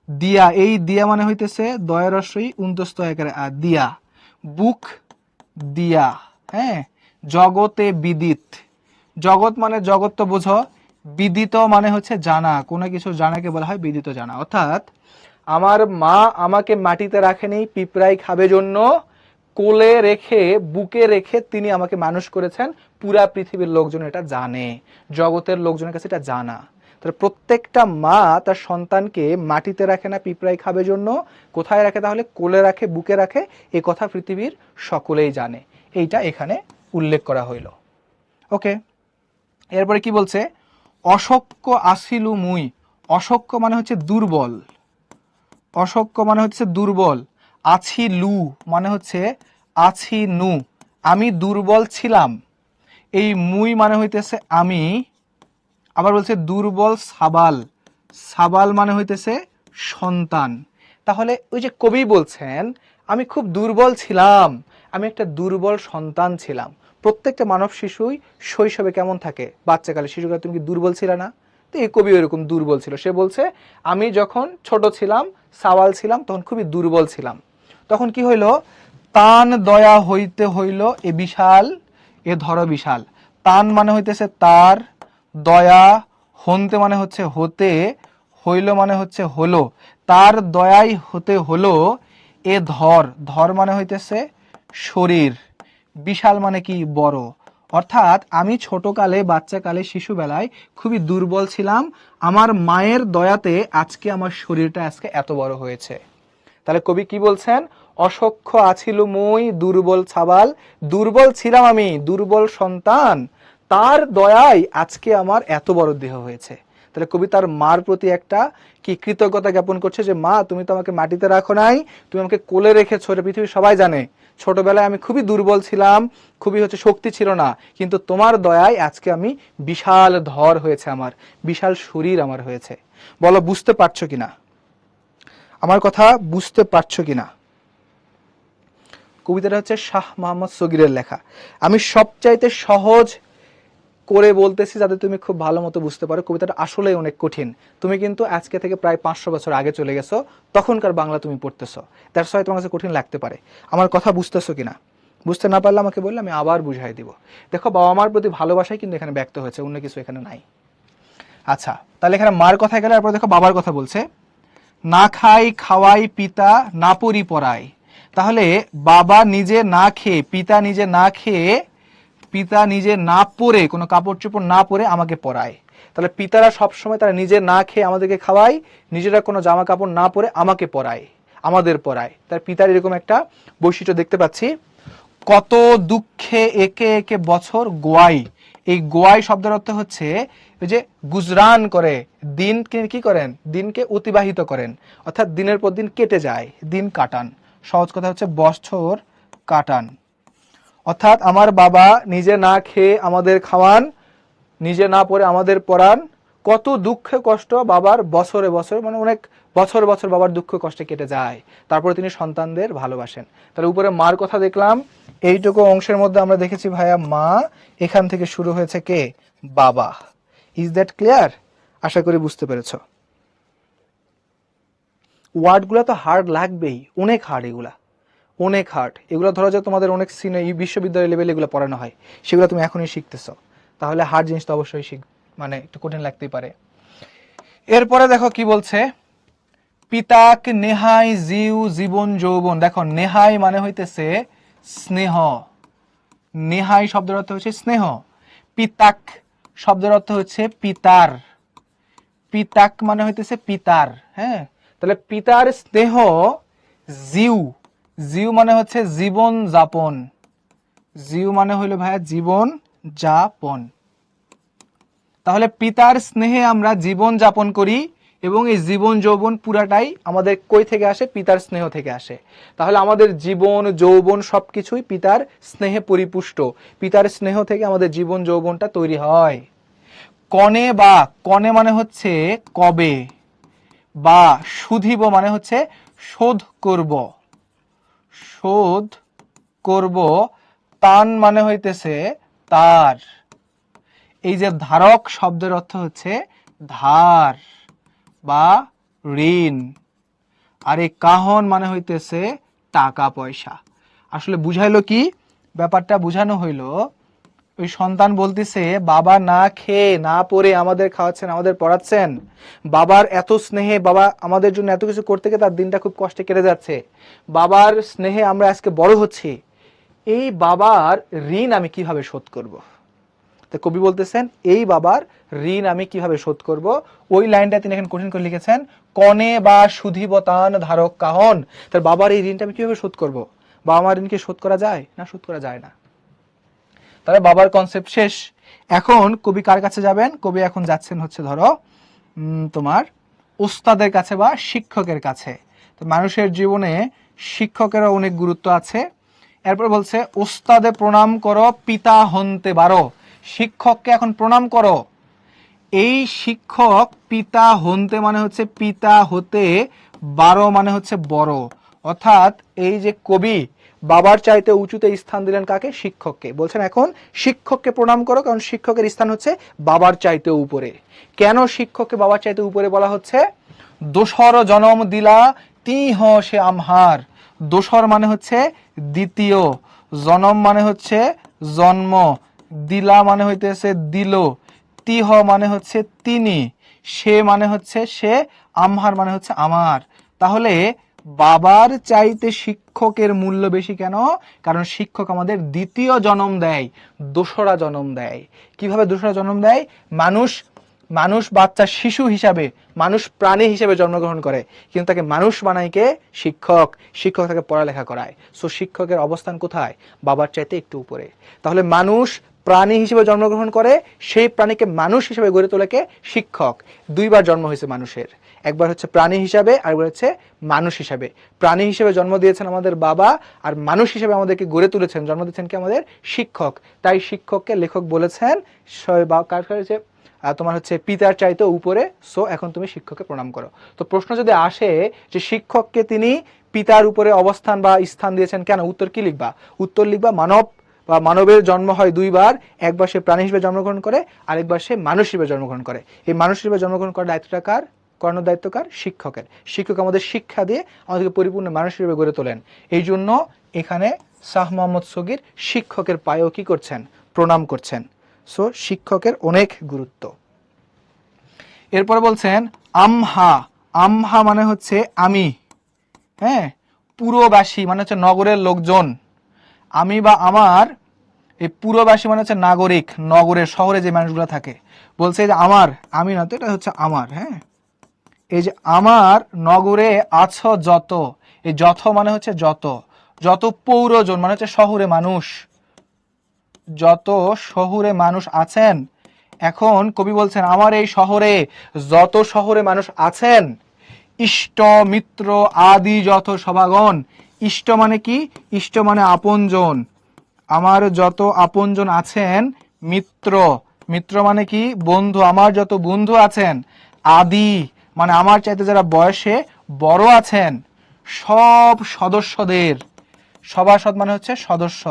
দিয়া, এই দিয়া মানে হইতেছে দয়ারস্যই উন্তস্ত একারে দিয়া, বুক দিয়া, হ্যাঁ, জগতে বিদিত। জগৎ মানে জগৎ তো বোঝো, বিদিত মানে হচ্ছে জানা, কোনো কিছু জানাকে বলা হয় বিদিত জানা। অর্থাৎ আমার মা আমাকে মাটিতে রাখেনি পিঁপড়াই খাবে জন্য, কোলে রেখে বুকে রেখে তিনি আমাকে মানুষ করেছেন, পুরা পৃথিবীর লোকজন এটা জানে, জগতের লোকজনের কাছে এটা জানা। তাহলে প্রত্যেকটা মা তার সন্তানকে মাটিতে রাখে না পিঁপড়াই খাবে জন্য, কোথায় রাখে? তাহলে কোলে রাখে, বুকে রাখে। এই কথা পৃথিবীর সকলেই জানে, এইটা এখানে উল্লেখ করা হইল। ওকে, এরপরে কি বলছে? অশক্য আসিলু মুই। অশক্য মানে হচ্ছে দুর্বল, অশক্য মানে হচ্ছে দুর্বল। আছি লু মানে হচ্ছে আছি নু, আমি দুর্বল ছিলাম। এই মুই মানে হইতেছে আমি। আবার বলছে দুর্বল সাবাল, সাবাল মানে হইতেছে সন্তান। তাহলে ওই যে কবি বলছেন আমি খুব দুর্বল ছিলাম, আমি একটা দুর্বল সন্তান ছিলাম। প্রত্যেকটা মানব শিশুই শৈশবে কেমন থাকে? বাচ্চাকালে, শিশুকালে তুমি কি দুর্বল ছিলে না? তো এই কবি এরকম দুর্বল ছিল। সে বলছে আমি যখন ছোট ছিলাম, সাওয়াল ছিলাম, তখন খুবই দুর্বল ছিলাম। তখন কি হইল? তান দয়া হইতে হইল এ বিশাল, এ ধর বিশাল। তান মানে হইতেছে তার, দয়া হনতে মানে হচ্ছে হতে, হইল মানে হচ্ছে হলো, তার দয়াই হতে হলো এ ধর, ধর মানে হইতেছে শরীর, বিশাল মানে কি? বড়। অর্থাৎ আমি ছোটকালে, বাচ্চাকালে, শিশুবেলায় খুবই দুর্বল ছিলাম, আমার মায়ের দয়াতে আজকে আমার শরীরটা আজকে এত বড় হয়েছে। তাহলে কবি কি বলছেন? অসক্ষ আছিল মুই দুর্বল ছাবাল, দুর্বল ছিলাম আমি, দুর্বল সন্তান, তার দয়ায় আজকে আমার এত বড় দেহ হয়েছে। তাহলে কবি তার মার প্রতি একটা কি কৃতজ্ঞতা জ্ঞাপন করছে, যে মা তুমি তো আমাকে মাটিতে রাখো নাই, তুমি আমাকে কোলে রেখেছো, এটা পৃথিবীর সবাই জানে, ছোটবেলায় আমি খুবই দুর্বল ছিলাম, খুবই শক্তি ছিল না, কিন্তু তোমার দয়ায় আজকে আমি বিশাল ধর হয়েছে, আমার বিশাল শরীর আমার হয়েছে। বলো বুঝতে পারছো কিনা, আমার কথা বুঝতে পারছো কিনা? কবিতাটা হচ্ছে শাহ মোহাম্মদ সগীরের লেখা। আমি সবচাইতে সহজ করে বলতেছি যাতে তুমি খুব ভালো মতো বুঝতে পারো। কবিতাটা আসলেই অনেক কঠিন। তুমি কিন্তু আজকে থেকে প্রায় 500 বছর আগে চলে গেছো, তখনকার বাংলা তুমি পড়তেছো, দ্যাটস ওয়াই তোমার কাছে কঠিন লাগতে পারে। আমার কথা বুঝতেছো কিনা? বুঝতে না পারলে আমাকে বললে আমি আবার বুঝাই দিব। দেখো, বাবা মার প্রতি ভালোবাসাই কিন্তু এখানে ব্যক্ত হয়েছে, অন্য কিছু এখানে নাই। আচ্ছা, তাহলে এখানে মার কথায় গেলে এরপর দেখো বাবার কথা বলছে, না খাই খাওয়াই পিতা না পড়ি পড়াই। তাহলে বাবা নিজে না খেয়ে, পিতা নিজে না খেয়ে, পিতা নিজে না পরে, কোনো কাপড় চোপড় না পরে আমাকে পরায়। তাহলে পিতারা সবসময় তারা নিজে না খেয়ে আমাদেরকে খাওয়ায়, নিজেরা কোনো জামা কাপড় না পরে আমাকে পরায়, আমাদের পরায়। তার পিতার এরকম একটা বৈশিষ্ট্য দেখতে পাচ্ছি। কত দুঃখে একে একে বছর গোয়াই। এই গোয়াই শব্দের অর্থ হচ্ছে ওই যে গুজরান করে, দিনকে কি করেন, দিনকে অতিবাহিত করেন, অর্থাৎ দিনের পর দিন কেটে যায়, দিন কাটান। সহজ কথা হচ্ছে বছর কাটান। অর্থাৎ আমার বাবা নিজে না খেয়ে আমাদের খাওয়ান, নিজে না পড়ে আমাদের পড়ান। কত দুঃখে কষ্ট বাবার বছরে বছর, মানে অনেক বছর বছর বাবার দুঃখ কষ্টে কেটে যায়, তারপরে তিনি সন্তানদের ভালোবাসেন। তাহলে উপরে মার কথা দেখলাম, এইটুকু অংশের মধ্যে আমরা দেখেছি ভাইয়া মা, এখান থেকে শুরু হয়েছে কে, বাবা। Is that clear? আশা করি বুঝতে পেরেছ। ওয়ার্ডগুলো তো হার্ড লাগবেই, অনেক হার্ড, এগুলা অনেক হার্ড। এগুলো ধরো যে তোমাদের অনেক বিশ্ববিদ্যালয় লেভেলে এগুলো পড়ানো হয়, সেগুলো তুমি এখনই শিখতেছ, তাহলে হার্ড জিনিস তো অবশ্যই মানে একটু কঠিন লাগতেই পারে। এরপরে দেখো কি বলছে, পিতাক নেহাই জিউ জীবন যৌবন। দেখো নেহাই মানে হইতেছে স্নেহ, নেহাই শব্দের অর্থ হচ্ছে স্নেহ। পিতাক শব্দের অর্থ হচ্ছে পিতার, পিতাক মানে হইতেছে পিতার। হ্যাঁ, তাহলে পিতার স্নেহ, জিউ, জিউ মানে হচ্ছে জীবন যাপন, জিউ মানে হইলো ভাইয়া জীবন যাপন। তাহলে পিতার স্নেহে আমরা জীবন যাপন করি, এবং এই জীবন যৌবন পুরাটাই আমাদের কই থেকে আসে, পিতার স্নেহ থেকে আসে। তাহলে আমাদের জীবন যৌবন সবকিছুই পিতার স্নেহে পরিপুষ্ট, পিতার স্নেহ থেকে আমাদের জীবন যৌবনটা তৈরি হয়। কনে বা, কনে মানে হচ্ছে কবে, বা শুধিব মানে হচ্ছে শোধ করব, শোধ করব। তান মানে হইতেছে তার। এই যে ধারক শব্দের অর্থ হচ্ছে ধার বা ঋণ, আর এই কাহন মানে হইতেছে টাকা পয়সা। আসলে বুঝাইলো কি, ব্যাপারটা বুঝানো হইলো, ওই সন্তান বলতেছে বাবা না খেয়ে না পরে আমাদের খাওয়াচ্ছেন, আমাদের পড়াচ্ছেন, বাবার এত স্নেহে, বাবা আমাদের জন্য এত কিছু করতে গিয়ে তার দিনটা খুব কষ্টে কেটে যাচ্ছে, বাবার স্নেহে আমরা আজকে বড় হচ্ছি, এই বাবার ঋণ আমি কিভাবে শোধ করব। তো কবি বলতেছেন এই বাবার ঋণ আমি কিভাবে শোধ করব। ওই লাইনটা তিনি এখন কঠিন করে লিখেছেন, কনে বা সুধিবতান ধারক কাহন। তার বাবার এই ঋণটা আমি কিভাবে শোধ করব। বাবা মার ঋণকে শোধ করা যায় না? শোধ করা যায় না। তাহলে বাবার কনসেপ্ট শেষ। এখন কবি কার কাছে যাবেন? কবি এখন যাচ্ছেন হচ্ছে ধরো তোমার ওস্তাদের কাছে বা শিক্ষকের কাছে। তো মানুষের জীবনে শিক্ষকেরও অনেক গুরুত্ব আছে। এরপর বলছে ওস্তাদে প্রণাম করো পিতা হন্তে বারো। শিক্ষককে এখন প্রণাম করো। এই শিক্ষক, পিতা হন্তে মানে হচ্ছে পিতা হতে, বারো মানে হচ্ছে বড়। অর্থাৎ এই যে কবি বাবার চাইতে উঁচুতে স্থান দিলেন কাকে? শিক্ষককে। বলছেন এখন শিক্ষককে প্রণাম করো, কারণ শিক্ষকের স্থান হচ্ছে বাবার চাইতে উপরে। কেন শিক্ষককে বাবার চাইতে উপরে বলা হচ্ছে? দোসর জনম দিলা তিহ সে আমহার। দোসর মানে হচ্ছে দ্বিতীয়, জনম মানে হচ্ছে জন্ম, দিলা মানে হইতেছে দিল, তিহ মানে হচ্ছে তিনি, সে মানে হচ্ছে সে, আমহার মানে হচ্ছে আমার। তাহলে বাবার চাইতে শিক্ষকের মূল্য বেশি কেন? কারণ শিক্ষক আমাদের দ্বিতীয় জন্ম দেয়, দোসরা জন্ম দেয়। কিভাবে দোসরা জন্ম দেয়? মানুষ বাচ্চা শিশু হিসাবে, মানুষ প্রাণী হিসেবে জন্মগ্রহণ করে, কিন্তু তাকে মানুষ বানায় কে? শিক্ষক। শিক্ষক তাকে পড়ালেখা করায়। সো শিক্ষকের অবস্থান কোথায়? বাবার চাইতে একটু উপরে। তাহলে মানুষ প্রাণী হিসেবে জন্মগ্রহণ করে, সেই প্রাণীকে মানুষ হিসেবে গড়ে তোলে কে? শিক্ষক। দুইবার জন্ম হয়েছে মানুষের, একবার হচ্ছে প্রাণী হিসাবে, আরেকবার হচ্ছে মানুষ হিসাবে। প্রাণী হিসেবে জন্ম দিয়েছেন আমাদের বাবা, আর মানুষ হিসেবে আমাদেরকে গড়ে তুলেছেন, জন্ম দিয়েছেন কি আমাদের শিক্ষক। তাই শিক্ষককে লেখক বলেছেন কার হচ্ছে তোমার হচ্ছে পিতার চাইতে উপরে, সো এখন তুমি শিক্ষককে প্রণাম করো। তো প্রশ্ন যদি আসে যে শিক্ষককে তিনি পিতার উপরে অবস্থান বা স্থান দিয়েছেন কেন, উত্তর কি লিখবা? উত্তর লিখবা মানব বা মানবের জন্ম হয় দুইবার, একবার সে প্রাণী হিসেবে জন্মগ্রহণ করে, আরেকবার সে মানুষ হিসেবে জন্মগ্রহণ করে। এই মানুষ হিসেবে জন্মগ্রহণ করার দায়িত্বটা কার? করানোর দায়িত্ব কার? শিক্ষকের। শিক্ষক আমাদের শিক্ষা দিয়ে আমাদেরকে পরিপূর্ণ মানুষ হিসেবে গড়ে তোলেন। এই জন্য এখানে শাহ মোহাম্মদ সগীর শিক্ষকের পায়েও কি করছেন? প্রণাম করছেন। সো শিক্ষকের অনেক গুরুত্ব। এরপরে বলছেন আমহা। আমহা মানে হচ্ছে আমি, হ্যাঁ। পুরবাসী মানে হচ্ছে নগরের লোকজন। আমি বা আমার, এই পুরবাসী মানে হচ্ছে নাগরিক, নগরের শহরে যে মানুষগুলো থাকে। বলছে যে আমার, আমি না তো, এটা হচ্ছে আমার, হ্যাঁ। এই যে আমার নগরে আছো যত, এই যত মানে হচ্ছে যত, যত পৌরজন মানে হচ্ছে শহুরে মানুষ, যত শহুরে মানুষ আছেন। এখন কবি বলছেন আমার এই শহরে যত শহরে মানুষ আছেন, ইষ্ট মিত্র আদি যত সভাগণ। ইষ্ট মানে কি? ইষ্ট মানে আপনজন। আমার যত আপনজন আছেন, মিত্র, মিত্র মানে কি? বন্ধু। আমার যত বন্ধু আছেন, আদি মানে আমার চাইতে যারা বয়সে বড় আছেন, সব সদস্যদের, সভাসদ মানে হচ্ছে সদস্য,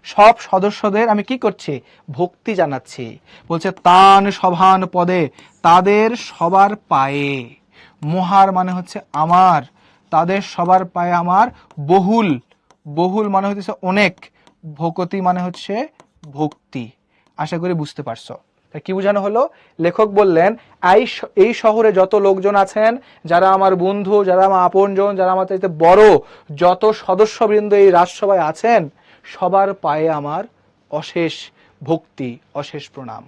সব সদস্যদের আমি কি করছি? ভক্তি জানাচ্ছি। বলছে তান সভান পদে, তাদের সবার পায়ে। মহার মানে হচ্ছে আমার, তাদের সবার পায়ে আমার বহুল, বহুল মানে হচ্ছে অনেক, ভকতি মানে হচ্ছে ভক্তি। আশা করি বুঝতে পারছো। কি বোঝানো হলো? লেখক বললেন এই শহরে যত লোকজন আছেন, যারা আমার বন্ধু, যারা আমার আপনজন, যারা আমার চাইতে বড়, যত সদস্যবৃন্দ এই রাজসভায় আছেন, সবার পায়ে আমার অশেষ ভক্তি, অশেষ প্রণাম।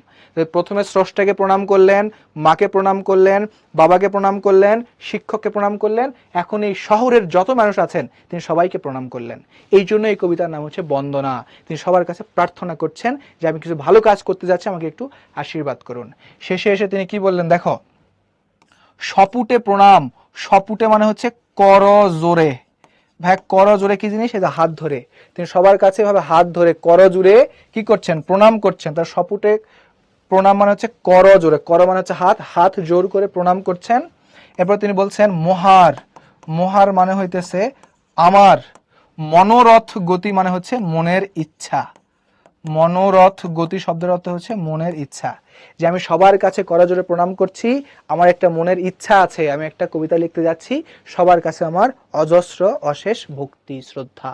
প্রথমে স্রষ্টাকে প্রণাম করলেন, মাকে প্রণাম করলেন, বাবাকে প্রণাম করলেন, শিক্ষককে প্রণাম করলেন, এখন এই শহরের যত মানুষ আছেন তিনি সবাইকে প্রণাম করলেন। এই জন্য এই কবিতার নাম হচ্ছে বন্দনা। তিনি সবার কাছে প্রার্থনা করছেন যে আমি কিছু ভালো কাজ করতে যাচ্ছি, আমাকে একটু আশীর্বাদ করুন। শেষে এসে তিনি কি বললেন দেখো, সপুটে প্রণাম। সপুটে মানে হচ্ছে কর জোরে। ভাই কর জোরে কি জিনিস? এটা হাত ধরে। তিনি সবার কাছে ভাবে হাত ধরে কর জোরে কি করছেন? প্রণাম করছেন। তার সপুটে প্রণাম মানে হচ্ছে কর জোরে, কর মানে হচ্ছে হাত, হাত জোর করে প্রণাম করছেন। এরপর তিনি বলছেন মহার। মহার মানে হইতেছে আমার। মনোরথ গতি মানে হচ্ছে মনের ইচ্ছা। মনোরথ গতি শব্দের অর্থ হচ্ছে মনের ইচ্ছা। যে আমি সবার কাছে করজোড়ে প্রণাম করছি, আমার একটা মনের ইচ্ছা আছে, আমি একটা কবিতা লিখতে যাচ্ছি, সবার কাছে আমার অজস্র অশেষ ভক্তি শ্রদ্ধা।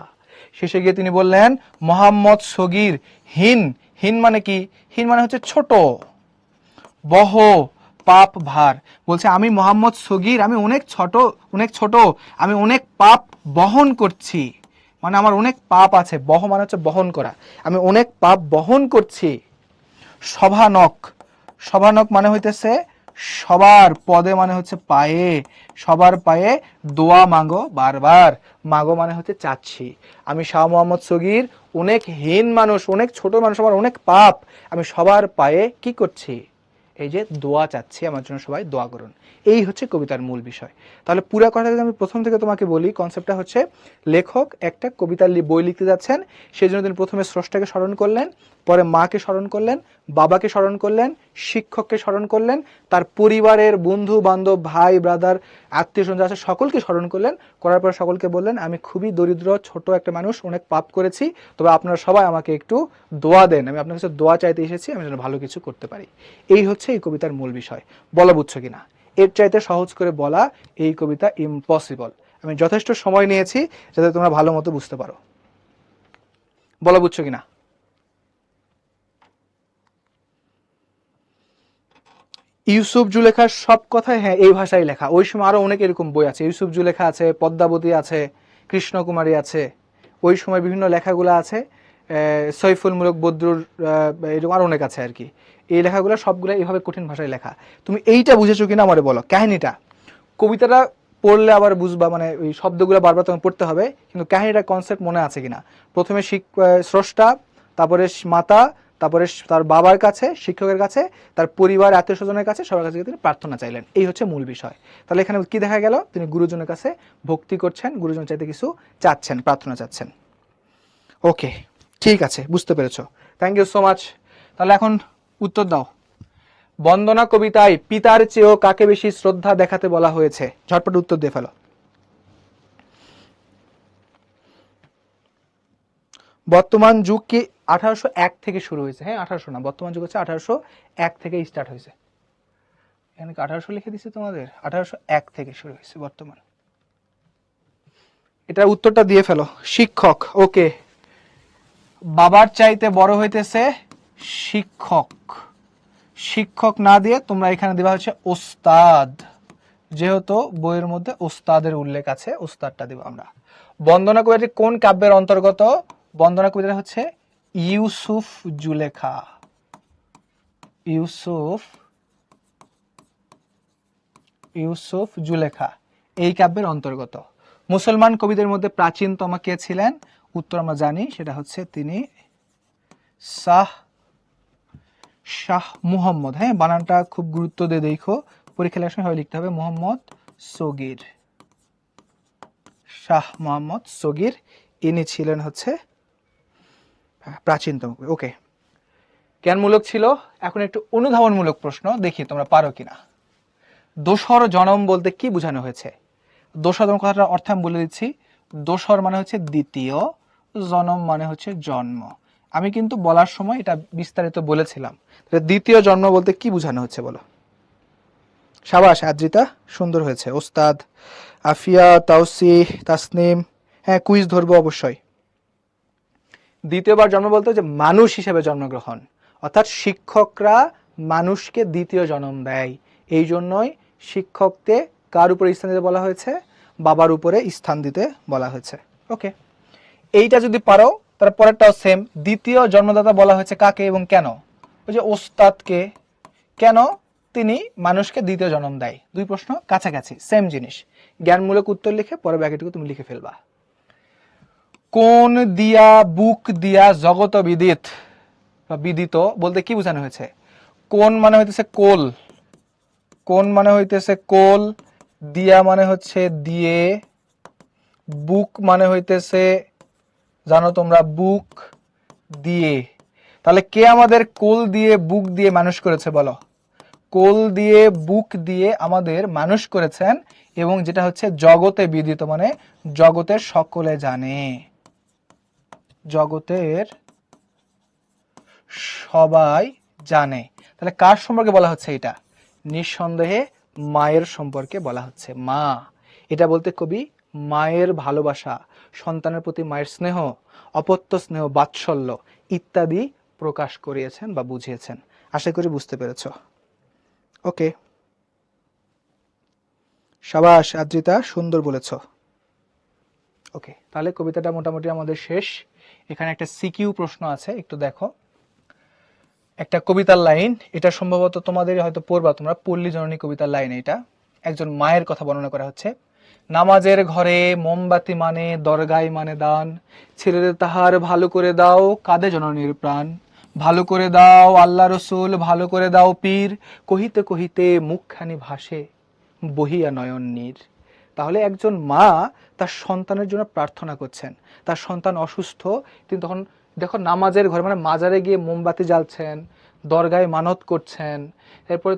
শেষে গিয়ে তিনি বললেন মোহাম্মদ সগীর হীন। হীন মানে কি? হীন মানে হচ্ছে ছোট। বহ পাপ ভার। বলছে আমি মোহাম্মদ সগীর, আমি অনেক ছোট, অনেক ছোট, আমি অনেক পাপ বহন করছি। মানে আমার অনেক পাপ আছে। বহ মানে হচ্ছে বহন করা। আমি অনেক পাপ বহন করছি। সভানক। সভানক মানে হইতেছে সবার পদে মানে হচ্ছে পায়ে, সবার পায়ে দোয়া মাগো বারবার। মাগো মানে হচ্ছে চাচ্ছি। আমি শাহ মোহাম্মদ সগীর অনেক হীন মানুষ, অনেক ছোট মানুষ, আমার অনেক পাপ, আমি সবার পায়ে কি করছি? এই যে দোয়া চাচ্ছি, আমার জন্য সবাই দোয়া করুন। এই হচ্ছে কবিতার মূল বিষয়। তাহলে পুরো কথা যদি আমি প্রথম থেকে তোমাকে বলি, কনসেপ্টটা হচ্ছে লেখক একটা কবিতার বই লিখতে যাচ্ছেন, সেই জন্য তিনি প্রথমে স্রষ্টাকে স্মরণ করলেন, পরে মাকে স্মরণ করলেন, বাবাকে স্মরণ করলেন, শিক্ষককে স্মরণ করলেন, তার পরিবারের বন্ধু বান্ধব, ভাই ব্রাদার, আত্মীয় স্বজন আছে সকলকে স্মরণ করলেন। করার পর সকলকে বললেন আমি খুবই দরিদ্র ছোট একটা মানুষ, অনেক পাপ করেছি, তবে আপনারা সবাই আমাকে একটু দোয়া দেন, আমি আপনার কাছে দোয়া চাইতে এসেছি, আমি যেন ভালো কিছু করতে পারি। এই হচ্ছে এই কবিতার মূল বিষয়। বলা বুঝছো কিনা? এর চাইতে সহজ করে বলা এই কবিতা ইম্পসিবল। আমি যথেষ্ট সময় নিয়েছি যাতে তোমরা ভালো মতো বুঝতে পারো। বলা বুঝছো কিনা? ইউসুফ জুলেখার সব কথাই হ্যাঁ এই ভাষায় লেখা। ওই সময় আরো অনেক এরকম বই আছে, ইউসুফ জুলেখা আছে, পদ্মাবতী আছে, কৃষ্ণকুমারী আছে, ওই সময় বিভিন্ন লেখাগুলো আছে, সৈফুল মুলক বদরুর, এরকম আরো অনেক আছে আর কি। এই লেখাগুলো সবগুলো এইভাবে কঠিন ভাষায় লেখা। তুমি এইটা বুঝেছো কিনা আমারে বলো। কাহিনীটা, কবিতাটা পড়লে আবার বুঝবা, মানে ওই শব্দগুলো বারবার তোমার পড়তে হবে, কিন্তু কাহিনীটা কনসেপ্ট মনে আছে কিনা। প্রথমে স্রষ্টা, তারপরে মাতা, তারপরে তার বাবার কাছে, শিক্ষকের কাছে, তার পরিবার, আত্মীয় স্বজনের কাছে, সবার কাছে তিনি প্রার্থনা চাইলেন। এই হচ্ছে মূল বিষয়। তাহলে এখানে কি দেখা গেল? তিনি গুরুজনের কাছে ভক্তি করছেন, গুরুজন চাইতে কিছু চাচ্ছেন, প্রার্থনা চাচ্ছেন। ওকে, ঠিক আছে, বুঝতে পেরেছো। Thank you so much. তাহলে এখন উত্তর দাও। বন্দনা কবিতায় পিতার চেয়েও কাকে বেশি শ্রদ্ধা দেখাতে বলা হয়েছে? ঝটপট উত্তর দিয়ে ফেলো। বর্তমান যুগ কি 1801 থেকে শুরু হয়েছে? হ্যাঁ, 1800 না, বর্তমান যুগ হচ্ছে 1801 থেকে স্টার্ট হয়েছে। এখানে 1800 লিখে দিচ্ছি তোমাদের, 1801 থেকে শুরু হয়েছে বর্তমান। এটা উত্তরটা দিয়ে ফেলো। শিক্ষক, ওকে, বাবার চাইতে বড় হইতেছে শিক্ষক। শিক্ষক না দিয়ে তোমরা এখানে দিবা হচ্ছে ওস্তাদ, যেহেতু বইয়ের মধ্যে ওস্তাদের উল্লেখ আছে, ওস্তাদটা দিব আমরা। বন্দনা কবিতাটি কোন কাব্যের অন্তর্গত? বন্দনা কবিতা হচ্ছে ইউসুফ জুলেখা। ইউসুফ জুলেখা এই কাব্যের অন্তর্গত। মুসলমান কবিদের মধ্যে প্রাচীনতম কে ছিলেন? উত্তর আমরা জানি, সেটা হচ্ছে তিনি শাহ মুহাম্মদ। হ্যাঁ, বানানটা খুব গুরুত্ব দিয়ে দেখো, পরীক্ষা লেখার সময় লিখতে হবে মোহাম্মদ সগির। শাহ মোহাম্মদ সগির, ইনি ছিলেন হচ্ছে প্রাচীনতম। ওকে, জ্ঞানমূলক ছিল। এখন একটু অনুধাবনমূলক প্রশ্ন, দেখি তোমরা পারো কিনা। দোসর জনম বলতে কি বোঝানো হয়েছে? দোসর জনম কথাটার অর্থ আমি বলে দিচ্ছি। দোসর মানে হচ্ছে দ্বিতীয়, জনম মানে হচ্ছে জন্ম। আমি কিন্তু বলার সময় এটা বিস্তারিত বলেছিলাম। দ্বিতীয় জন্ম বলতে কি বোঝানো হচ্ছে বলো? সাবাস আদ্রিতা, সুন্দর হয়েছে। ওস্তাদ, আফিয়া, তাওসি, তাসনিম, হ্যাঁ কুইজ ধরবো অবশ্যই। দ্বিতীয়বার জন্ম বলতে যে মানুষ হিসেবে জন্মগ্রহণ, অর্থাৎ শিক্ষকরা মানুষকে দ্বিতীয় জন্ম দেয়। এই জন্যই শিক্ষককে কার উপরে স্থান দিতে বলা হয়েছে? বাবার উপরে স্থান দিতে বলা হয়েছে। ওকে, এইটা যদি পারো তার পরেরটাও সেম। দ্বিতীয় জন্মদাতা বলা হয়েছে কাকে এবং কেন? ওই যে ওস্তাদকে। কেন তিনি মানুষকে দ্বিতীয় জন্ম দেয়? দুই প্রশ্ন কাছাকাছি, সেম জিনিস। জ্ঞানমূলক উত্তর লিখে পরে ব্যাকেটুকু তুমি লিখে ফেলবা। কোন দিয়া বুক দিয়া জগত বিদিত বা বিদিত বলতে কি বোঝানো হয়েছে? কোন মানে হইতেছে কোল, কোন মানে হইতেছে কোল, দিয়া মানে হচ্ছে দিয়ে, বুক মানে হইতেছে জানো তোমরা বুক দিয়ে। তাহলে কে আমাদের কোল দিয়ে বুক দিয়ে মানুষ করেছে বলো? কোল দিয়ে বুক দিয়ে আমাদের মানুষ করেছেন, এবং যেটা হচ্ছে জগতে বিদিত মানে জগতের সকলে জানে, জগতের সবাই জানে। তাহলে কার সম্পর্কে বলা হচ্ছে এটা? নিঃসন্দেহে মায়ের সম্পর্কে বলা হচ্ছে। মা, এটা বলতে কবি মায়ের ভালোবাসা, সন্তানের প্রতি মায়ের স্নেহ, অপত্য স্নেহ, বাৎসল্য ইত্যাদি প্রকাশ করিয়েছেন বা বুঝিয়েছেন। আশা করি বুঝতে পেরেছ। ওকে, সাবাস আদ্রিতা, সুন্দর বলেছ। ওকে, তাহলে কবিতাটা মোটামুটি আমাদের শেষ। এখানে একটা সিকিউ প্রশ্ন আছে, একটু দেখো। একটা কবিতার লাইন, এটা সম্ভবত তোমাদের হয়তো পড়বা তোমরা, পল্লী জননী কবিতার লাইন। এটা একজন মায়ের কথা বর্ণনা করা হচ্ছে। নামাজের ঘরে মোমবাতি মানে দরগায় মানে দান, ছেলেদের তাহার ভালো করে দাও কাঁদে জননীর প্রাণ, ভালো করে দাও আল্লাহ রসুল, ভালো করে দাও পীর, কহিতে কহিতে মুখখানি ভাসে বহিয়া নয়ন নীর। তাহলে একজন মা তার সন্তানের জন্য প্রার্থনা করছেন। তার সন্তান অসুস্থ, তিনি তখন দেখো নামাজের ঘরে মানে মাজারে গিয়ে মোমবাতি জ্বালছেন, দরগায় মানত করছেন। এরপরে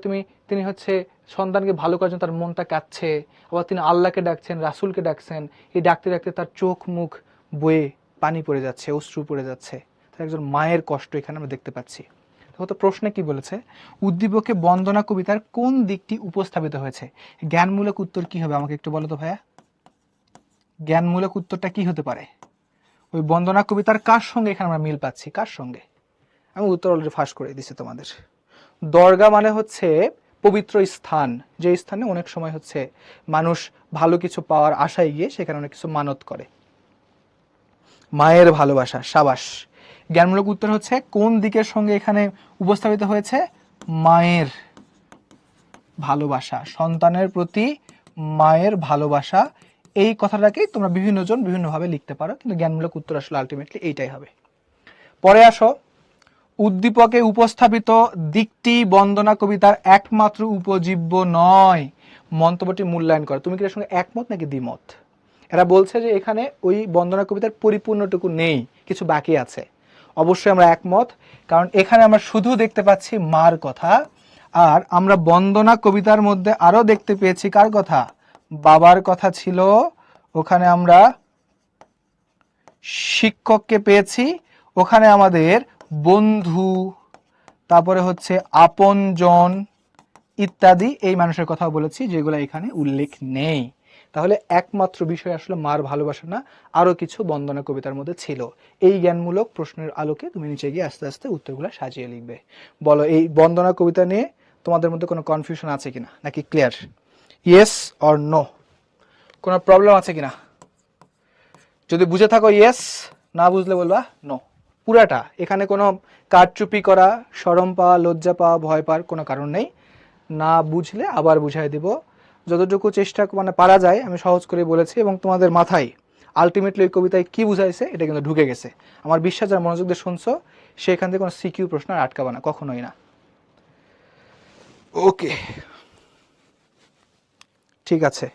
তিনি হচ্ছে সন্তানকে ভালো করার জন্য তার মনটা কাঁদছে, আবার তিনি আল্লাহকে ডাকছেন, রাসূলকে ডাকছেন। এই ডাকতে ডাকতে তার চোখ মুখ বয়ে পানি পড়ে যাচ্ছে, অশ্রু পড়ে যাচ্ছে। তার একজন মায়ের কষ্ট এখানে আমরা দেখতে পাচ্ছি। তো প্রশ্নে কি বলেছে? উদ্দীপকে বন্দনা কবিতার কোন দিকটি উপস্থাপিত হয়েছে? জ্ঞানমূলক উত্তর কি হবে আমাকে একটু বলো তো ভাইয়া। জ্ঞানমূলক উত্তরটা কি হতে পারে? ওই বন্দনা কবিতার কার সঙ্গে এখানে আমরা মিল পাচ্ছি? কার সঙ্গে? আমি উত্তর অলরেডি ফাঁস করে দিচ্ছি তোমাদের। দরগা মানে হচ্ছে পবিত্র স্থান, যে স্থানে অনেক সময় হচ্ছে মানুষ ভালো কিছু পাওয়ার আশায় গিয়ে সেখানে অনেক কিছু মানত করে। মায়ের ভালোবাসা, সাবাস। জ্ঞানমূলক উত্তর হচ্ছে কোন দিকের সঙ্গে এখানে উপস্থাপিত হয়েছে? মায়ের ভালোবাসা, সন্তানের প্রতি মায়ের ভালোবাসা। এই কথাটাকেই তোমরা বিভিন্ন জন বিভিন্নভাবে লিখতে পারো, কিন্তু জ্ঞানমূলক উত্তর আসলে আলটিমেটলি এইটাই হবে। পরে আসো, উদ্দীপকে উপস্থাপিত দিকটি বন্দনা কবিতার একমাত্র উপজীব্য নয়, মন্তব্যটি মূল্যায়ন করা। তুমি কি এর সঙ্গে একমত নাকি দ্বিমত? এরা বলছে যে এখানে ওই বন্দনা কবিতার পরিপূর্ণটুকু নেই, কিছু বাকি আছে। অবশ্যই আমরা একমত, কারণ এখানে আমরা শুধু দেখতে পাচ্ছি মার কথা, আর আমরা বন্দনা কবিতার মধ্যে আরো দেখতে পেয়েছি কার কথা? বাবার কথা ছিল। ওখানে আমরা শিক্ষককে পেয়েছি, ওখানে আমাদের বন্ধু, তারপরে হচ্ছে আপনজন ইত্যাদি এই মানুষের কথা বলেছি, যেগুলো এখানে উল্লেখ নেই। তাহলে একমাত্র বিষয় আসলে মার ভালোবাসা না, আরো কিছু বন্দনা কবিতার মধ্যে ছিল। এই জ্ঞানমূলক প্রশ্নের আলোকে তুমি নিচে গিয়ে আস্তে আস্তে উত্তরগুলো সাজিয়ে লিখবে। বলো, এই বন্দনা কবিতা নিয়ে তোমাদের মধ্যে কোনো কনফিউশন আছে কিনা, নাকি ক্লিয়ার? Yes or no? কোনো প্রবলেম আছে কিনা? যদি বুঝে থাকো ইয়েস, না বুঝলে বলবা নো। পুরাটা, এখানে কোনো কারচুপি করা, শরম পাওয়া, লজ্জা পাওয়া, ভয় পাওয়ার কোনো কারণ নেই। না বুঝলে আবার বুঝাই দেব, যতটুকু চেষ্টা মানে পারা যায় আমি সহজ করে বলেছি, এবং তোমাদের মাথায় আলটিমেটলি ওই কবিতায় কি বুঝাইছে এটা কিন্তু ঢুকে গেছে। আমার বিশ্বাস, যারা মনোযোগ দিয়ে শুনছো সেখান থেকে কোনো সিকিউ প্রশ্ন আর আটকাবে না, কখনোই না। ওকে, ঠিক আছে।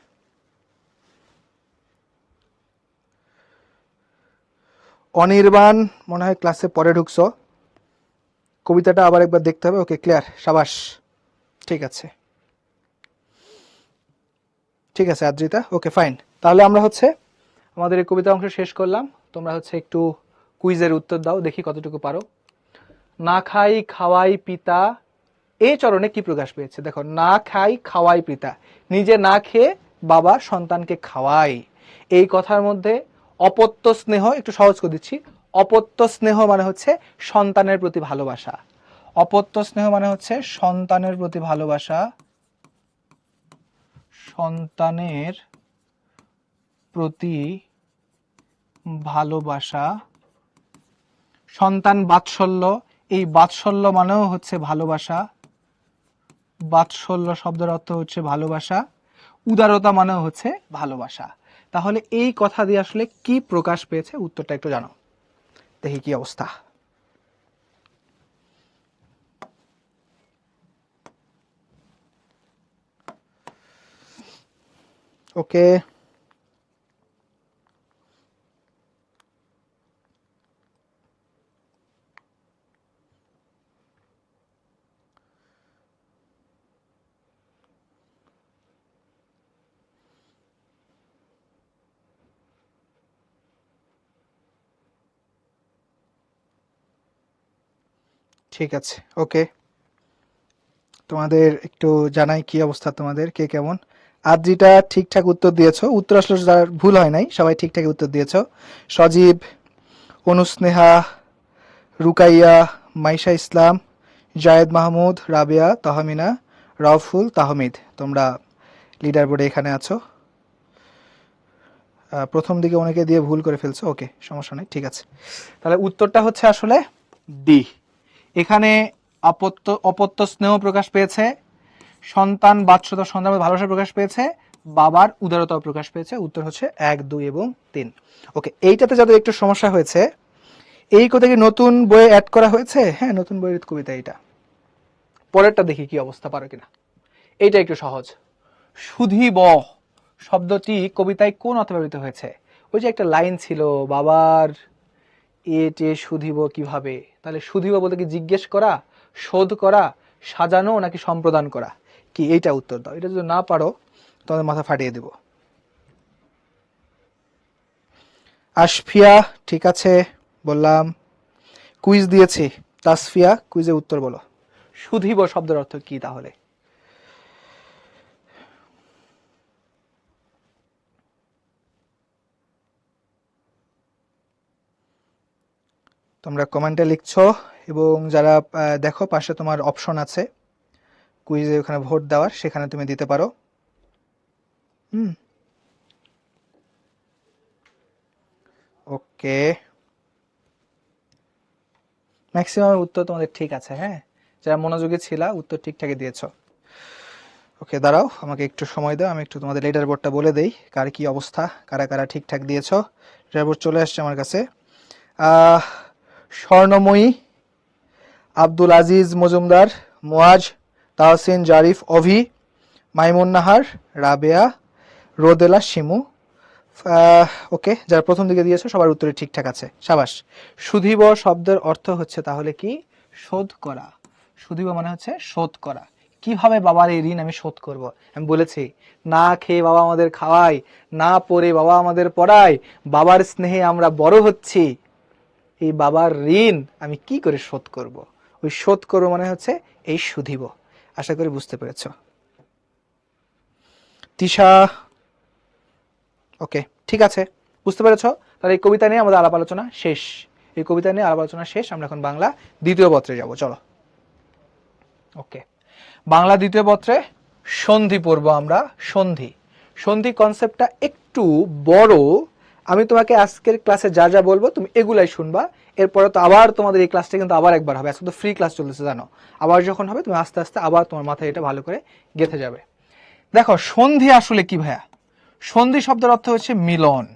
অনির্বাণ মনে হয় ক্লাসে পরে ঢুকছো, কবিতাটা আবার একবার দেখতে হবে। ওকে, ক্লিয়ার, সাবাস, ঠিক আছে, ঠিক আছে আদ্রিতা, ওকে ফাইন। তাহলে আমরা হচ্ছে আমাদের এই কবিতা অংশ শেষ করলাম। তোমরা হচ্ছে একটু কুইজের উত্তর দাও, দেখি কতটুকু পারো। না খাই খাওয়াই পিতা এই চরণে কি প্রকাশ পেয়েছে? দেখো, না খাই খাওয়াই পিতা, নিজে না খেয়ে বাবা সন্তানকে খাওয়াই। এই কথার মধ্যে অপত্য স্নেহ, একটু সহজ করে দিচ্ছি, অপত্য স্নেহ মানে হচ্ছে সন্তানের প্রতি ভালোবাসা। অপত্য স্নেহ মানে হচ্ছে সন্তানের প্রতি ভালোবাসা, সন্তানের প্রতি ভালোবাসা। সন্তান বাৎসল্য, এই বাৎসল্য মানেও হচ্ছে ভালোবাসা। বাৎসল্য শব্দের অর্থ হচ্ছে ভালোবাসা। উদারতা মানেও হচ্ছে ভালোবাসা। তাহলে এই কথা দিয়ে আসলে কি প্রকাশ পেয়েছে, উত্তরটা একটু জানো, দেখি কি অবস্থা। ওকে, ঠিক আছে, ওকে। তোমাদের একটু জানাই কি অবস্থা, তোমাদের কে কেমন। আদ্রিটা ঠিকঠাক উত্তর দিয়েছো, উত্তর আসলে যার ভুল হয় নাই, সবাই ঠিকঠাক উত্তর দিয়েছো। সজীব, অনুস্নেহা, রুকাইয়া, মাইশা ইসলাম, জায়েদ মাহমুদ, রাবেয়া, তাহমিনা, রাউফুল, তাহমিদ, তোমরা লিডার বোর্ডে এখানে আছো। প্রথম দিকে অনেকে দিয়ে ভুল করে ফেলছো, ওকে সমস্যা নেই, ঠিক আছে। তাহলে উত্তরটা হচ্ছে আসলে ডি। এখানে অপত্য স্নেহ প্রকাশ পেয়েছে, সন্তান বাৎসল্য, সন্তানের ভালোবাসা প্রকাশ পেয়েছে, বাবার উদারতা প্রকাশ পেয়েছে। উত্তর হচ্ছে 1, 2 এবং 3। ওকে, এইটাতে যাদের একটু সমস্যা হয়েছে, এই কথা কি নতুন বইয়ে অ্যাড করা হয়েছে? হ্যাঁ, নতুন বইয়ের কবিতা এটা। পরেরটা দেখি কি অবস্থা, পারো কিনা। এইটা একটু সহজ। সুধীব শব্দটি কবিতায় কোন অর্থে ব্যবহৃত হয়েছে? ওই যে একটা লাইন ছিল, বাবার এটে সুধীব কিভাবে, তাহলে সুধীব বলতে কি জিজ্ঞেস করা, শোধ করা, সাজানো, নাকি সম্প্রদান করা? কি, এইটা উত্তর দাও। এটা যদি না পারো তোমাদের মাথা ফাটিয়ে দেব। আশফিয়া, ঠিক আছে বললাম। কুইজ দিয়েছি, তাসফিয়া কুইজের উত্তর বলো। সুধীব শব্দের অর্থ কি তাহলে? তোমরা কমেন্টে লিখছো, এবং যারা দেখো পাশে তোমার অপশন আছে কুইজে ওখানে ভোট দেওয়ার, সেখানে তুমি দিতে পারো। ওকে, ম্যাক্সিমাম উত্তর তোমাদের ঠিক আছে। হ্যাঁ, যারা মনোযোগী ছিল উত্তর ঠিকঠাকই দিয়েছো। ওকে, দাঁড়াও, আমাকে একটু সময় দাও, আমি একটু তোমাদের লিডার বোর্ডটা বলে দেই কার কি অবস্থা, কারা কারা ঠিকঠাক দিয়েছো। লিডার বোর্ড চলে আসছে আমার কাছে। স্বর্ণময়ী, আব্দুল আজিজ মজুমদার, মুয়াজ, তাহসিন, জারিফ, অভি, মাইমুন নাহার, রাবেয়া, রোদেলা, শিমু। ওকে, যারা প্রথম দিকে দিয়েছো সবার উত্তরে ঠিকঠাক আছে, সাবাস। সুধিব শব্দের অর্থ হচ্ছে তাহলে কি? শোধ করা। সুধিব মানে হচ্ছে শোধ করা। কিভাবে বাবার এই ঋণ আমি শোধ করব? আমি বলেছি, না খেয়ে বাবা আমাদের খাওয়ায়, না পড়ে বাবা আমাদের পড়ায়, বাবার স্নেহে আমরা বড় হচ্ছি, এই বাবার ঋণ আমি কি করে শোধ করব? ওই শোধ করবো মানে হচ্ছে এই সুধিব। আশা করি বুঝতে পেরেছ। তিশা, ওকে, ঠিক আছে, বুঝতে পেরেছ। তাহলে এই কবিতা নিয়ে আমাদের আলাপ আলোচনা শেষ। এই কবিতা নিয়ে আলাপ আলোচনা শেষ। আমরা এখন বাংলা দ্বিতীয় পত্রে যাব, চলো। ওকে, বাংলা দ্বিতীয় পত্রে সন্ধি পড়ব আমরা। সন্ধি, সন্ধি কনসেপ্টটা একটু বড়। আমি তোমাকে আজকের ক্লাসে যা যা বলবো তুমি এগুলাই শুনবা। এরপরে তো আবার তোমাদের এই ক্লাসটা কিন্তু আবার একবার হবে। আজকে তো ফ্রি ক্লাস চলতেছে জানো। আবার যখন হবে তুমি আস্তে আস্তে আবার তোমার মাথায় এটা ভালো করে গেঁথে যাবে। দেখো সন্ধি আসলে কি ভাইয়া? সন্ধি শব্দের অর্থ হচ্ছে মিলন।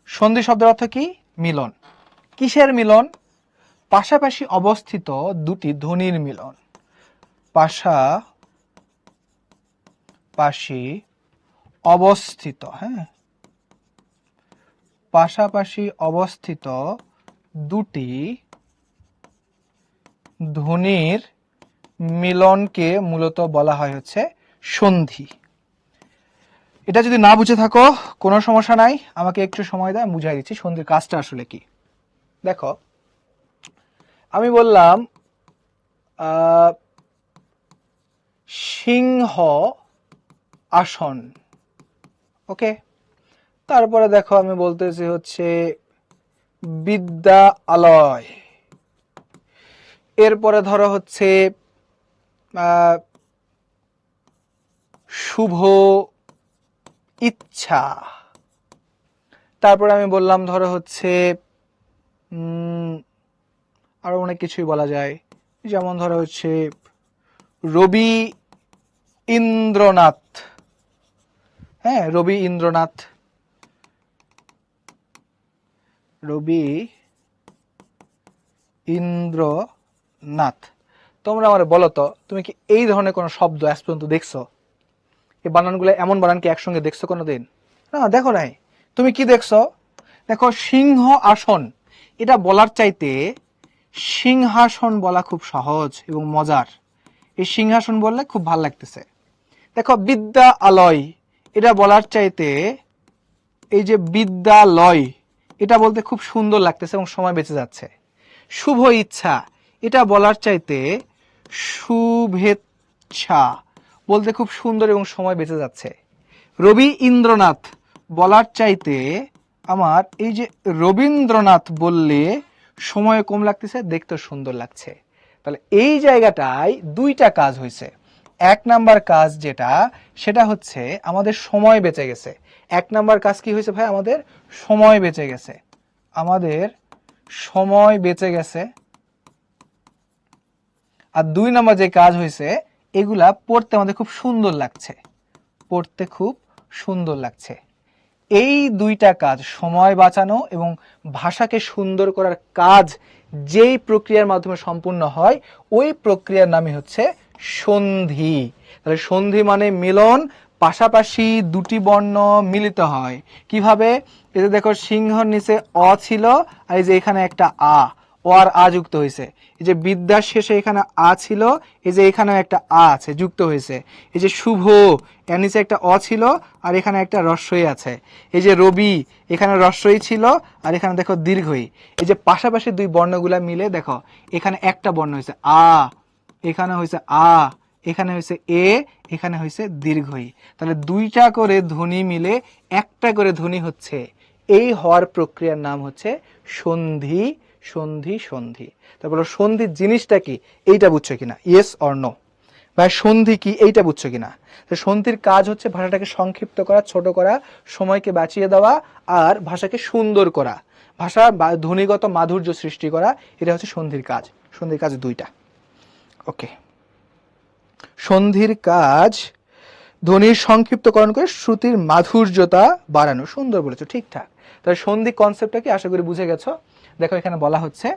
সন্ধি শব্দের অর্থ কি? মিলন। কিসের মিলন? পাশাপাশি অবস্থিত দুটি ধ্বনির মিলন। পাশাপাশি অবস্থিত, হ্যাঁ, পাশাপাশি অবস্থিত দুটি ধ্বনির মিলনকে মূলত বলা হয় হচ্ছে সন্ধি। এটা যদি না বুঝে থাকো কোনো সমস্যা নাই, আমাকে একটু সময় দাও, বুঝাই দিচ্ছি সন্ধির কাজটা আসলে কি। দেখো আমি বললাম সিংহ আসন, ওকে। তারপরে দেখো আমি বলতেছি হচ্ছে বিদ্যালয়। এরপরে ধরো হচ্ছে শুভ ইচ্ছা। তারপরে আমি বললাম ধরো হচ্ছে আরো অনেক কিছুই বলা যায়, যেমন ধরো হচ্ছে রবি ইন্দ্রনাথ, হ্যাঁ, রবি ইন্দ্রনাথ, রবি ইন্দ্রনাথ। তোমরা আমার বলো তো, তুমি কি এই ধরনের কোনো শব্দ আজ পর্যন্ত দেখছো? এই বানানগুলো এমন বানান কি একসঙ্গে দেখছো কোনোদিন? না, দেখো নাই। তুমি কি দেখছো? দেখো সিংহ আসন, এটা বলার চাইতে সিংহাসন বলা খুব সহজ এবং মজার। এই সিংহাসন বললে খুব ভালো লাগতেছে। দেখো বিদ্যালয়, এটা বলার চাইতে এই যে বিদ্যালয়, এটা বলতে খুব সুন্দর লাগতেছে এবং সময় বেঁচে যাচ্ছে। শুভ ইচ্ছা, এটা বলার চাইতে শুভেচ্ছা বলতে খুব সুন্দর এবং সময় বেঁচে যাচ্ছে। রবি ইন্দ্রনাথ বলার চাইতে আমার এই যে রবীন্দ্রনাথ বললে সময় কম লাগতেছে, দেখতে সুন্দর লাগছে। তাহলে এই জায়গাটায় দুইটা কাজ হয়েছে। এক নাম্বার কাজ যেটা, সেটা হচ্ছে আমাদের সময় বেঁচে গেছে। এক নাম্বার কাজ কি হয়েছে ভাই? আমাদের সময় বেঁচে গেছে, আমাদের সময় বেঁচে গেছে। আর দুই নাম্বার যে কাজ হয়েছে, এগুলা পড়তে আমাদের খুব সুন্দর লাগছে, পড়তে খুব সুন্দর লাগছে। এই দুইটা কাজ, সময় বাঁচানো এবং ভাষাকে সুন্দর করার কাজ, যেই প্রক্রিয়ার মাধ্যমে সম্পূর্ণ হয় ওই প্রক্রিয়ার নামই হচ্ছে সন্ধি। তাহলে সন্ধি মানে মিলন, পাশাপাশি দুটি বর্ণ মিলিত হয়। কিভাবে? এই যে দেখো সিংহর নিচে অ ছিল, আর এই যে এখানে একটা আ, ও আর আ যুক্ত হয়েছে। এই যে বিদ্যার শেষে এখানে আ ছিল, এই যে এখানে একটা আ আছে, যুক্ত হয়েছে। এই যে শুভ, এর নিচে একটা অ ছিল আর এখানে একটা রস্বই আছে। এই যে রবি, এখানে রস্বই ছিল আর এখানে দেখো দীর্ঘই। এই যে পাশাপাশি দুই বর্ণগুলা মিলে দেখো এখানে একটা বর্ণ হয়েছে আ, এখানে হয়েছে আ, এখানে হয়েছে এ, এখানে হয়েছে দীর্ঘই। তাহলে দুইটা করে ধ্বনি মিলে একটা করে ধ্বনি হচ্ছে, এই হওয়ার প্রক্রিয়ার নাম হচ্ছে সন্ধি। সন্ধি, সন্ধি। তারপর সন্ধির জিনিসটা কি এইটা বুঝছো কিনা? Yes or no? ভাই সন্ধি কি এইটা বুঝছো কিনা? সন্ধির কাজ হচ্ছে ভাষাটাকে সংক্ষিপ্ত করা, ছোট করা, সময়কে বাঁচিয়ে দেওয়া আর ভাষাকে সুন্দর করা, ভাষা ধ্বনিগত মাধুর্য সৃষ্টি করা। এটা হচ্ছে সন্ধির কাজ। সন্ধির কাজ দুইটা, ওকে। সন্ধির কাজ ধ্বনির সংক্ষিপ্তকরণ করে শ্রুতির মাধুর্যতা বাড়ানো। সুন্দর বলেছো, ঠিকঠাক। তাহলে সন্ধি কনসেপ্টটা কি আশা করি বুঝে গেছো। দেখো এখানে বলা হচ্ছে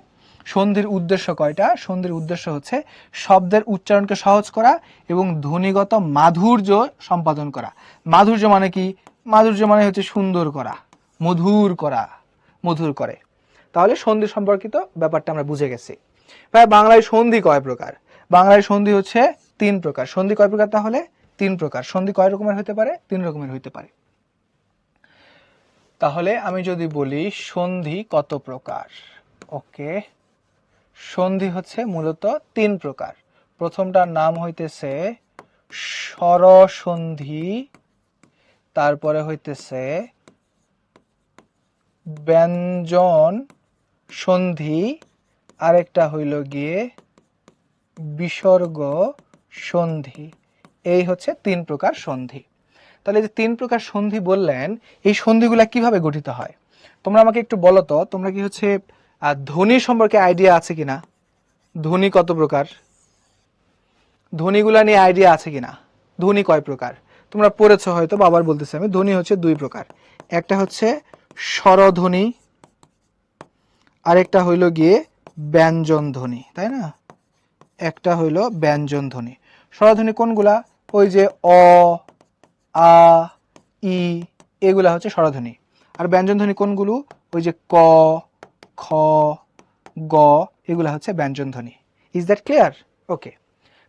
সন্ধির উদ্দেশ্য কয়টা? সন্ধির উদ্দেশ্য হচ্ছে শব্দের উচ্চারণকে সহজ করা এবং ধ্বনিগত মাধুর্য সম্পাদন করা। মাধুর্য মানে কি? মাধুর্য মানে হচ্ছে সুন্দর করা, মধুর করা, মধুর করে। তাহলে সন্ধি সম্পর্কিত ব্যাপারটা আমরা বুঝে গেছি। ভাই বাংলায় সন্ধি কয় প্রকার? বাংলায় সন্ধি হচ্ছে 3 প্রকার। সন্ধি কয় প্রকার তাহলে? 3 প্রকার। সন্ধি কয় রকমের হতে পারে? 3 রকমের হতে পারে। তাহলে আমি যদি বলি সন্ধি কত প্রকার, ওকে, সন্ধি হচ্ছে মূলত 3 প্রকার। প্রথমটার নাম হইতেছে স্বরসন্ধি, তারপরে হইতেছে ব্যঞ্জন সন্ধি, আরেকটা হইল গিয়ে বিসর্গ সন্ধি। এই হচ্ছে 3 প্রকার সন্ধি। তাহলে যে 3 প্রকার সন্ধি বললেন, এই সন্ধিগুলা কিভাবে গঠিত হয়? তোমরা আমাকে একটু বলো তো, তোমরা কি হচ্ছে ধ্বনি সম্পর্কে আইডিয়া আছে কিনা? ধ্বনি কত প্রকার? ধ্বনিগুলা নিয়ে আইডিয়া আছে কিনা? ধ্বনি কয় প্রকার? তোমরা পড়েছো হয়তো, বাবার বলতেছি আমি। ধ্বনি হচ্ছে 2 প্রকার। একটা হচ্ছে স্বরধ্বনি, আরেকটা হইল গিয়ে ব্যঞ্জন ধ্বনি, তাই না? একটা হইল ব্যঞ্জন ধ্বনি। স্বরধ্বনি কোনগুলা? ওই যে অ, আ, ই, এগুলা হচ্ছে স্বরধ্বনি। আর ব্যঞ্জন ধ্বনি কোনগুলো? ওই যে ক, খ, গ, এগুলা হচ্ছে ব্যঞ্জন ধ্বনি। Is that clear? ওকে।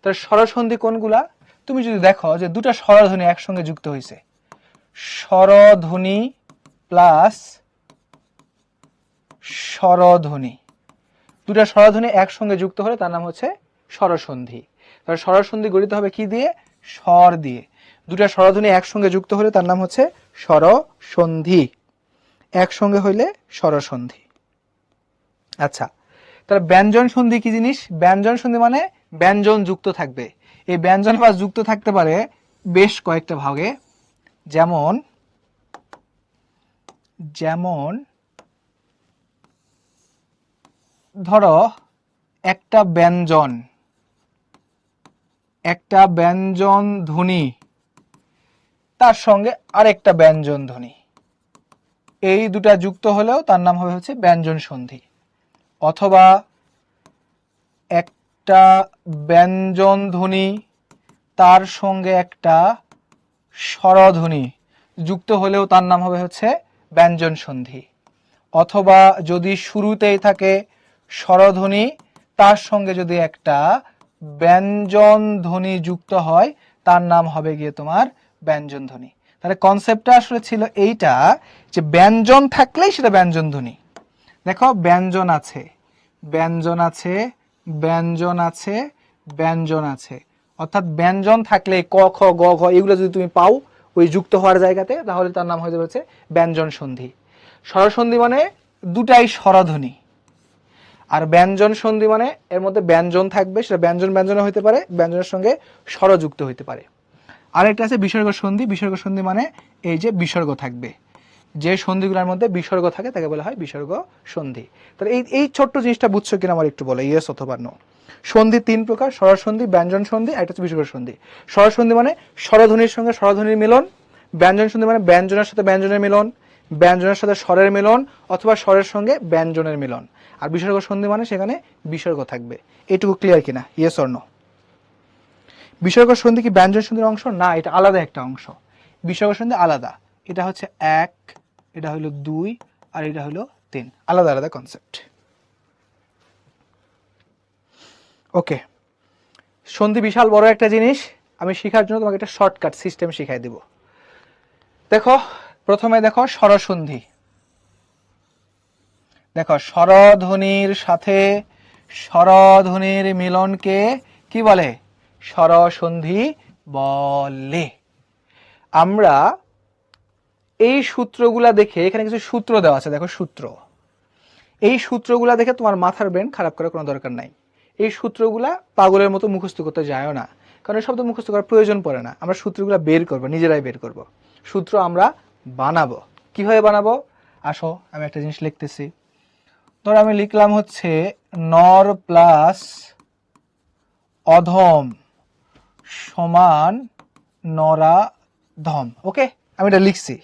তাহলে স্বরসন্ধি কোনগুলা? তুমি যদি দেখো যে দুটা স্বরধ্বনি একসঙ্গে যুক্ত হয়েছে, স্বরধ্বনি প্লাস স্বরধ্বনি, দুটা স্বরধ্বনি একসঙ্গে যুক্ত হলে তার নাম হচ্ছে স্বরসন্ধি। তাহলে স্বরসন্ধি গঠিত হবে কি দিয়ে? স্বর দিয়ে। দুটা স্বরধ্বনি একসঙ্গে যুক্ত হলে তার নাম হচ্ছে স্বরসন্ধি। একসঙ্গে হইলে স্বরসন্ধি। আচ্ছা, তাহলে ব্যঞ্জন সন্ধি কি জিনিস? ব্যঞ্জন সন্ধি মানে ব্যঞ্জন যুক্ত থাকবে। এই ব্যঞ্জন বা যুক্ত থাকতে পারে বেশ কয়েকটা ভাগে। যেমন যেমন ধরো একটা ব্যঞ্জন ধ্বনি, তার সঙ্গে আরেকটা ব্যঞ্জন ধ্বনি, এই দুটা যুক্ত হলেও তার নাম হবে হচ্ছে ব্যঞ্জন সন্ধি। অথবা একটা ব্যঞ্জন ধ্বনি, তার সঙ্গে একটা স্বরধ্বনি যুক্ত হলেও তার নাম হবে হচ্ছে ব্যঞ্জন সন্ধি। অথবা যদি শুরুতেই থাকে স্বরধ্বনি, তার সঙ্গে যদি একটা ব্যঞ্জন ধ্বনি যুক্ত হয়, তার নাম হবে গিয়ে তোমার ব্যঞ্জন ধ্বনি। তাহলে কনসেপ্টটা আসলে ছিল এইটা, যে ব্যঞ্জন থাকলেই সেটা ব্যঞ্জন ধ্বনি। দেখো ব্যঞ্জন আছে, ব্যঞ্জন আছে, ব্যঞ্জন আছে, ব্যঞ্জন আছে, অর্থাৎ ব্যঞ্জন থাকলে ক, খ, গ, ঘ এগুলো যদি তুমি পাও ওই যুক্ত হওয়ার জায়গাতে, তাহলে তার নাম হয়ে যাবে হচ্ছে ব্যঞ্জন সন্ধি। স্বরসন্ধি মানে দুটাই স্বরধ্বনি। আর ব্যঞ্জন সন্ধি মানে এর মধ্যে ব্যঞ্জন থাকবে, সেটা ব্যঞ্জন ব্যঞ্জনে হইতে পারে, ব্যঞ্জনের সঙ্গে স্বরযুক্ত হইতে পারে। আরেকটা আছে বিসর্গ সন্ধি। বিসর্গ সন্ধি মানে এই যে বিসর্গ থাকবে, যে সন্ধিগুলোর মধ্যে বিসর্গ থাকে তাকে বলা হয় বিসর্গ সন্ধি। তাহলে এই ছোট্ট জিনিসটা বুঝছো কিনা আমার একটু বলো, ইয়েস অথবা নো। সন্ধি 3 প্রকার: স্বরসন্ধি, ব্যঞ্জন সন্ধি, আর একটা হচ্ছে বিসর্গ সন্ধি। স্বরসন্ধি মানে স্বরধ্বনির সঙ্গে স্বরধ্বনির মিলন, ব্যঞ্জন সন্ধি মানে ব্যঞ্জনের সাথে ব্যঞ্জনের মিলন, ব্যঞ্জনের সাথে স্বরের মিলন, অথবা স্বরের সঙ্গে ব্যঞ্জনের মিলন। আর বিসর্গ সন্ধি মানে সেখানে বিসর্গ থাকবে। এটুকু ক্লিয়ার কিনা, ইয়েস অর নো? বিসর্গ সন্ধি কি ব্যঞ্জন সন্ধির অংশ? না, এটা আলাদা একটা অংশ। বিসর্গ সন্ধি আলাদা। এটা হচ্ছে 1, এটা হলো 2, আর এটা হলো 3, আলাদা আলাদা কনসেপ্ট। ওকে, সন্ধি বিশাল বড় একটা জিনিস। আমি শেখার জন্য তোমাকে একটা শর্টকাট সিস্টেম শিখাই দিব। দেখো, প্রথমে দেখো স্বরসন্ধি। দেখো, স্বরধ্বনির সাথে স্বরধ্বনির মিলনকে কি বলে? স্বরসন্ধি বলে। আমরা এই সূত্রগুলা দেখে, এখানে কিছু সূত্র দেওয়া আছে, দেখো সূত্র। এই সূত্রগুলা দেখে তোমার মাথার ব্রেন খারাপ করার কোনো দরকার নাই। এই সূত্রগুলা পাগলের মতো মুখস্থ করতে যায়ও না, কারণ এই শব্দ মুখস্থ করার প্রয়োজন পড়ে না। আমরা সূত্রগুলা বের করব, নিজেরাই বের করব। সূত্র আমরা বানাবো। কিভাবে বানাবো? আসো, আমি একটা জিনিস লিখতেছি। ধর আমি লিখলাম হচ্ছে নর প্লাস অধম সমান নরাধম। ওকে, আমি এটা লিখছি।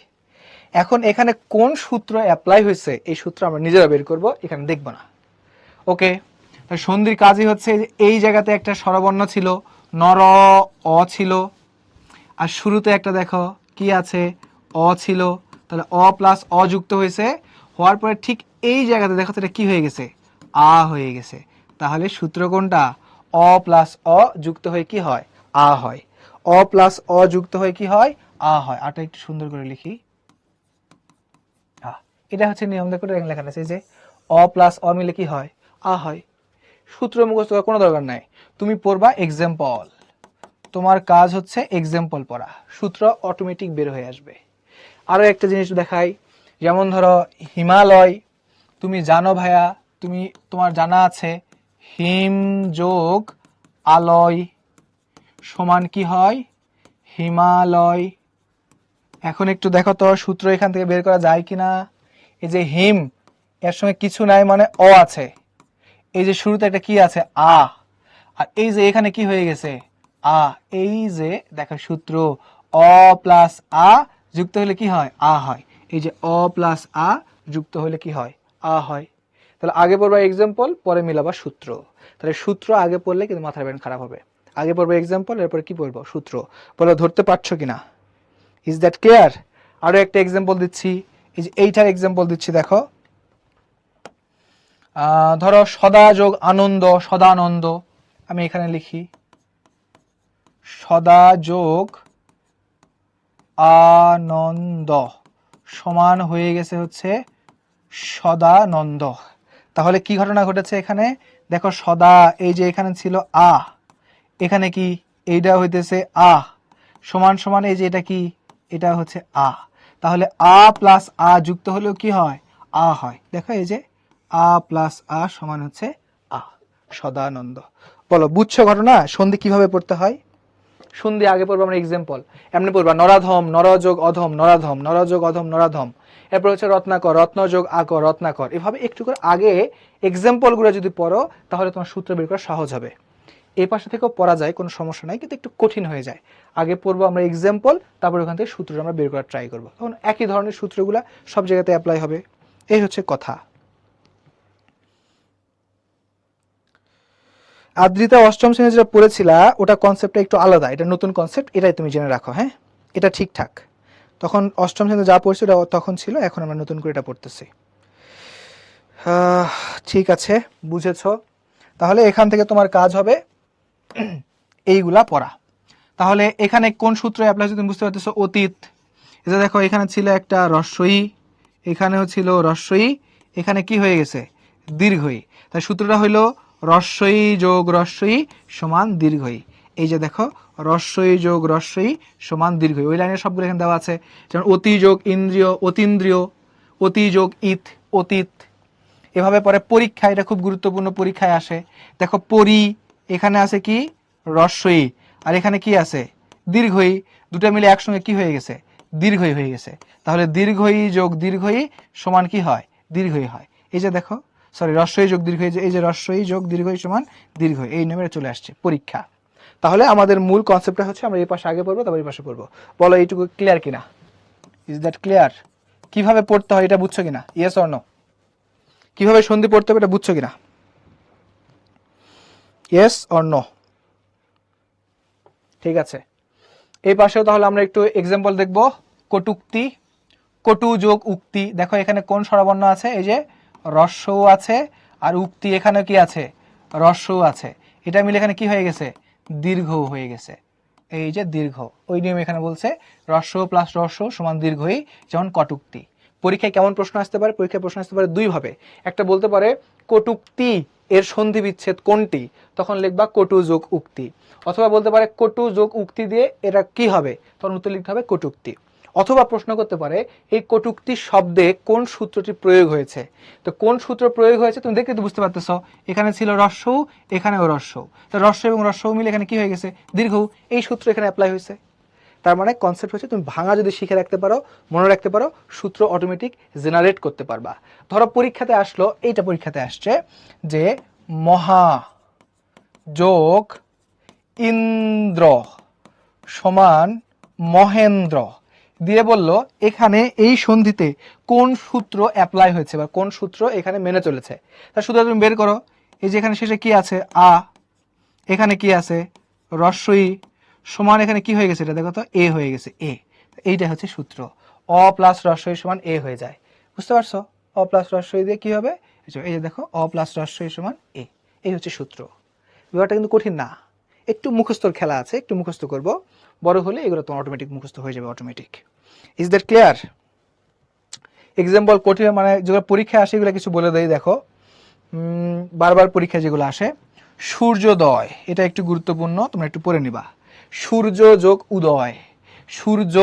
এখন এখানে কোন সূত্র অ্যাপ্লাই হয়েছে এই সূত্র আমরা নিজেরা বের করব, এখানে দেখব না। ওকে, সন্ধির কাজই হচ্ছে এই জায়গাতে একটা স্বরবর্ণ ছিল, নর অ ছিল, আর শুরুতে একটা দেখো কি আছে, অ ছিল, তাহলে অ প্লাস অ যুক্ত হয়েছে, হওয়ার পরে ঠিক এই জায়গাতে দেখো এটা কি হয়ে গেছে, আ হয়ে গেছে। তাহলে সূত্র কোনটা, অ প্লাস অ যুক্ত হয়ে কি হয়, আ হয়। অ প্লাস অ যুক্ত হয়ে কি হয়, আ হয়। আটা একটু সুন্দর করে লিখি, এটা হচ্ছে নিয়ম। দেখো লেখা আছে যে অ প্লাস অ মিলে কি হয়, আ হয়। সূত্র মুখস্থ করার কোনো দরকার নাই, তুমি পড়বা এক্সাম্পল, তোমার কাজ হচ্ছে এক্সাম্পল পড়া, সূত্র অটোমেটিক বের হয়ে আসবে। আরো একটা জিনিস দেখাই, যেমন ধরো হিমালয়, তুমি জানো ভাইয়া, তোমার জানা আছে হিম যোগ আলয় সমান কি হয়, হিমালয়। এখন একটু দেখো তো সূত্র এখান থেকে বের করা যায় কিনা। এই যে হিম, এর সঙ্গে কিছু নাই মানে অ আছে, এই যে শুরুতে একটা কি আছে, আ, আর এই যে এখানে কি হয়ে গেছে, আ। এই যে দেখো সূত্র অ প্লাস আ যুক্ত হলে কি হয়, আ হয়। এই যে অ প্লাস আ যুক্ত হলে কি হয়, আ হয়। তাহলে আগে পড়বা এক্সাম্পল, পরে মিলাবা সূত্র। তাহলে সূত্র আগে পড়লে কিন্তু মাথার ব্যান খারাপ হবে। আগে পড়বো এক্সাম্পল, এরপরে কি পড়বো, সূত্র। বলে ধরতে পারছো কিনা, ইজ দ্যাট ক্লিয়ার? আরো একটা এক্সাম্পল দিচ্ছি, এই যে এইটার এক্সাম্পল দিচ্ছি দেখো। ধরো সদা যোগ আনন্দ, সদানন্দ, আমি এখানে লিখি সদা যোগ আনন্দ সমান হয়ে গেছে হচ্ছে সদানন্দ। তাহলে কি ঘটনা ঘটেছে এখানে, দেখো সদা, এই যে এখানে ছিল আ, এখানে কি এইটা হইতেছে আ, সমান সমান এই যে এটা কি, এটা হচ্ছে আ। তাহলে আ প্লাস আ যুক্ত হলেও কি হয়, আ হয়। দেখো এই যে আ প্লাস আ সমান হচ্ছে আ, সদানন্দ। বলো বুঝছো ঘটনা, সন্ধি কিভাবে পড়তে হয়। সন্ধি আগে পড়বো আমরা এক্সাম্পল, এমনি পড়বা নরাধম, নরযোগ অধম, নরাধম, নরযোগ অধম, নরাধম। এরপর হচ্ছে রত্নাকর, রত্নযোগ আকর, রত্নাকর। এভাবে একটু করে আগে এক্সাম্পল গুলো যদি পড়ো তাহলে তোমার সূত্র বের করা সহজ হবে। এই পাশে থেকেও পড়া যায়, কোনো সমস্যা নাই, কিন্তু একটু কঠিন হয়ে যায়। আগে পড়বো আমরা এক্সাম্পল, তারপর ওখান থেকে সূত্রটা আমরা বের করার ট্রাই করবো, তখন একই ধরনের সূত্রগুলা সব জায়গাতে অ্যাপ্লাই হবে। এই হচ্ছে কথা। আদ্রিতা অষ্টম শ্রেণী যেটা পড়েছিলা ওটা কনসেপ্টটা একটু আলাদা, এটা নতুন কনসেপ্ট, এটাই তুমি জেনে রাখো। হ্যাঁ, এটা ঠিকঠাক। তখন অষ্টম শ্রেণীতে যা পড়ছি ওটা তখন ছিল, এখন আমরা নতুন করে এটা পড়তেছি। ঠিক আছে, বুঝেছো। তাহলে এখান থেকে তোমার কাজ হবে এইগুলা পড়া। তাহলে এখানে কোন সূত্র অ্যাপ্লাই হচ্ছে তুমি বুঝতে পারতেছো, অতীত। এটা দেখো এখানে ছিল একটা রস্বই, এখানেও ছিল রস্বই, এখানে কি হয়ে গেছে, দীর্ঘই। তাই সূত্রটা হইলো রস্বই যোগ রস্বই সমান দীর্ঘই। এই যে দেখো রস্বই যোগ রস্বই সমান দীর্ঘই, ওই লাইনের সবগুলো এখানে দেওয়া আছে। যেমন অতি যোগ ইন্দ্রিয়, অতীন্দ্রিয়, অতি যোগ ইত, অতীত। এভাবে পরে পরীক্ষা, এটা খুব গুরুত্বপূর্ণ, পরীক্ষায় আসে। দেখো পরি, এখানে আছে কি রস্বই, আর এখানে কি আছে দীর্ঘই, দুটা মিলে একসঙ্গে কি হয়ে গেছে, দীর্ঘই হয়ে গেছে। তাহলে দীর্ঘই যোগ দীর্ঘই সমান কি হয়, দীর্ঘই হয়। এই যে দেখো, সরি রস্বই যোগ দীর্ঘই, এই যে রস্বই যোগ দীর্ঘই সমান দীর্ঘই, এই নিয়মে চলে আসছে পরীক্ষা। তাহলে আমাদের মূল কনসেপ্টটা হচ্ছে আমরা এই পাশে আগে পড়বো, তারপর এই পাশে পড়বো। বলো এইটুকু ক্লিয়ার কিনা, ইজ দ্যাট ক্লিয়ার? কিভাবে পড়তে হয় এটা বুঝছো কিনা, ইয়েস অর নো? কিভাবে সন্ধি পড়তে হবে এটা বুঝছো কিনা, ইয়েস অর নো? ঠিক আছে, এই পাশেও তাহলে আমরা একটু এক্সাম্পল দেখব। কটুক্তি, কটু যোগ উক্তি। দেখো এখানে কোন স্বরবর্ণ আছে, এই যে রস্বও আছে, আর উক্তি এখানে কি আছে, রস্বও আছে। এটা মিলে এখানে কি হয়ে গেছে, দীর্ঘ হয়ে গেছে। এই যে দীর্ঘ, ওই নিয়ম এখানে বলছে রস্ব প্লাস রস্ব সমান দীর্ঘই, যেমন কটুক্তি। পরীক্ষায় কেমন প্রশ্ন আসতে পারে, পরীক্ষায় প্রশ্ন আসতে পারে দুই ভাবে। একটা বলতে পারে কটুক্তি এর সন্ধি বিচ্ছেদ কোনটি, তখন লিখবা কটু যোগ উক্তি। অথবা বলতে পারে কটু যোগ উক্তি দিয়ে এটা কি হবে, তখন উত্তর লিখতে হবে কটুক্তি। অথবা প্রশ্ন করতে পারে এই কটুক্তি শব্দে কোন সূত্রটি প্রয়োগ হয়েছে। তো কোন সূত্র প্রয়োগ হয়েছে তুমি দেখতে তো বুঝতে পারতেছো, এখানে ছিল রস্বউ, এখানেও রস্বউ, তো রস্ব এবং রস্বউ মিলে এখানে কি হয়ে গেছে, দীর্ঘ। এই সূত্র এখানে অ্যাপ্লাই হয়েছে। তার মানে কনসেপ্ট হচ্ছে তুমি ভাঙা যদি শিখে রাখতে পারো, মনে রাখতে পারো, সূত্র অটোমেটিক জেনারেট করতে পারবা। ধরো পরীক্ষাতে আসলো, এইটা পরীক্ষাতে আসছে যে মহা যোগ ইন্দ্র সমান মহেন্দ্র দিয়ে বলল এখানে এই সন্ধিতে কোন সূত্র অ্যাপ্লাই হয়েছে বা কোন সূত্র এখানে মেনে চলেছে। তা সূত্র তুমি বের করো, এই যে এখানে শেষে কি আছে আ, এখানে কি আছে রস্বই, সমান এখানে কি হয়ে গেছে এটা দেখো তো এ হয়ে গেছে এ। এইটা হচ্ছে সূত্র, অ প্লাস রস্বই সমান এ হয়ে যায়। বুঝতে পারছো? অ প্লাস রস্বই দিয়ে কি হবে, এই যে দেখো অ প্লাস রস্বই সমান এ, এই হচ্ছে সূত্র। ব্যাপারটা কিন্তু কঠিন না, একটু মুখস্থর খেলা আছে, একটু মুখস্থ করব, বড় হলে এগুলো তোমার অটোমেটিক মুখস্থ হয়ে যাবে automatic. Is that clear? Example কঠিন মানে যেগুলো পরীক্ষায় আসে এগুলো কিছু বলে দেই দেখো, বারবার পরীক্ষায় যেগুলো আসে, সূর্যোদয় এটা একটু গুরুত্বপূর্ণ, তোমরা একটু পড়ে নিবা। সূর্য যোগ উদয়, সূর্য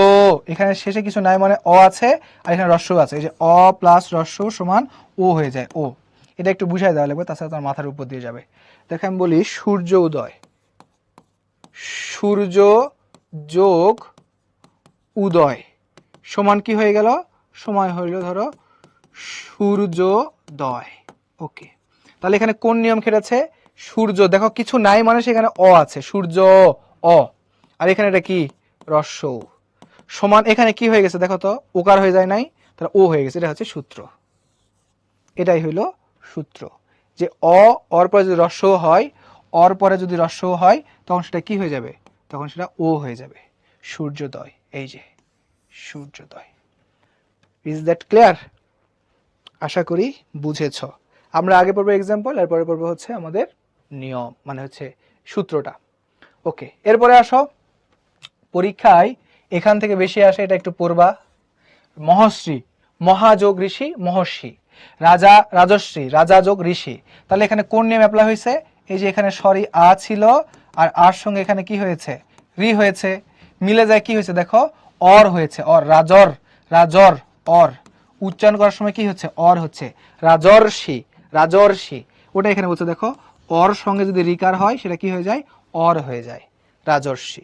এখানে শেষে কিছু নাই মানে অ আছে, আর এখানে রস্য আছে, এই যে অ প্লাস রস্য সমান ও হয়ে যায় ও। এটা একটু বুঝাই দেওয়া লাগবে, তাছাড়া তোমার মাথার উপর দিয়ে যাবে। দেখো আমি বলি সূর্য উদয়, সূর্য যোগ উদয় সমান কি হয়ে গেল, সময় হইল ধরো সূর্যোদয়। ওকে, তাহলে এখানে কোন নিয়ম খেটেছে, সূর্য দেখো কিছু নাই মানে সেখানে অ আছে, সূর্য অ, আর এখানে এটা কি রস্য, সমান এখানে কি হয়ে গেছে দেখো তো ওকার হয়ে যায় নাই, তাহলে ও হয়ে গেছে, এটা হচ্ছে সূত্র। এটাই হইল সূত্র, যে অ অর পরে যদি রস্য হয়, অর পরে যদি রস্য হয় তখন সেটা কি হয়ে যাবে, তখন সেটা ও হয়ে যাবে, সূর্যোদয়। এই যে সূর্যোদয়। Is that clear? আশা করি বুঝেছ। আমরা আগে পড়বো এক্সাম্পল, এরপরে পড়বো হচ্ছে আমাদের নিয়ম মানে হচ্ছে সূত্রটা। ওকে, এরপরে আসো, পরীক্ষায় এখান থেকে বেশি আসে, এটা একটু পড়বা। মহর্ষি, মহাযোগ ঋষি মহর্ষি, রাজা রাজশ্রী, রাজা যোগ ঋষি। তাহলে এখানে কোন নিয়ম অ্যাপ্লাই হয়েছে, এই যে এখানে সরি আ ছিল আর আর সঙ্গে এখানে কি হয়েছে রি হয়েছে, মিলে যায় কি হয়েছে দেখো অর হয়েছে, অর রাজর, রাজর অর, উচ্চারণ করার সময় কি হচ্ছে অর হচ্ছে, রাজর্ষি, রাজর্ষি। ওটা এখানে বলছে দেখো অর সঙ্গে যদি রিকার হয় সেটা কি হয়ে যায় অর হয়ে যায়, রাজর্ষি।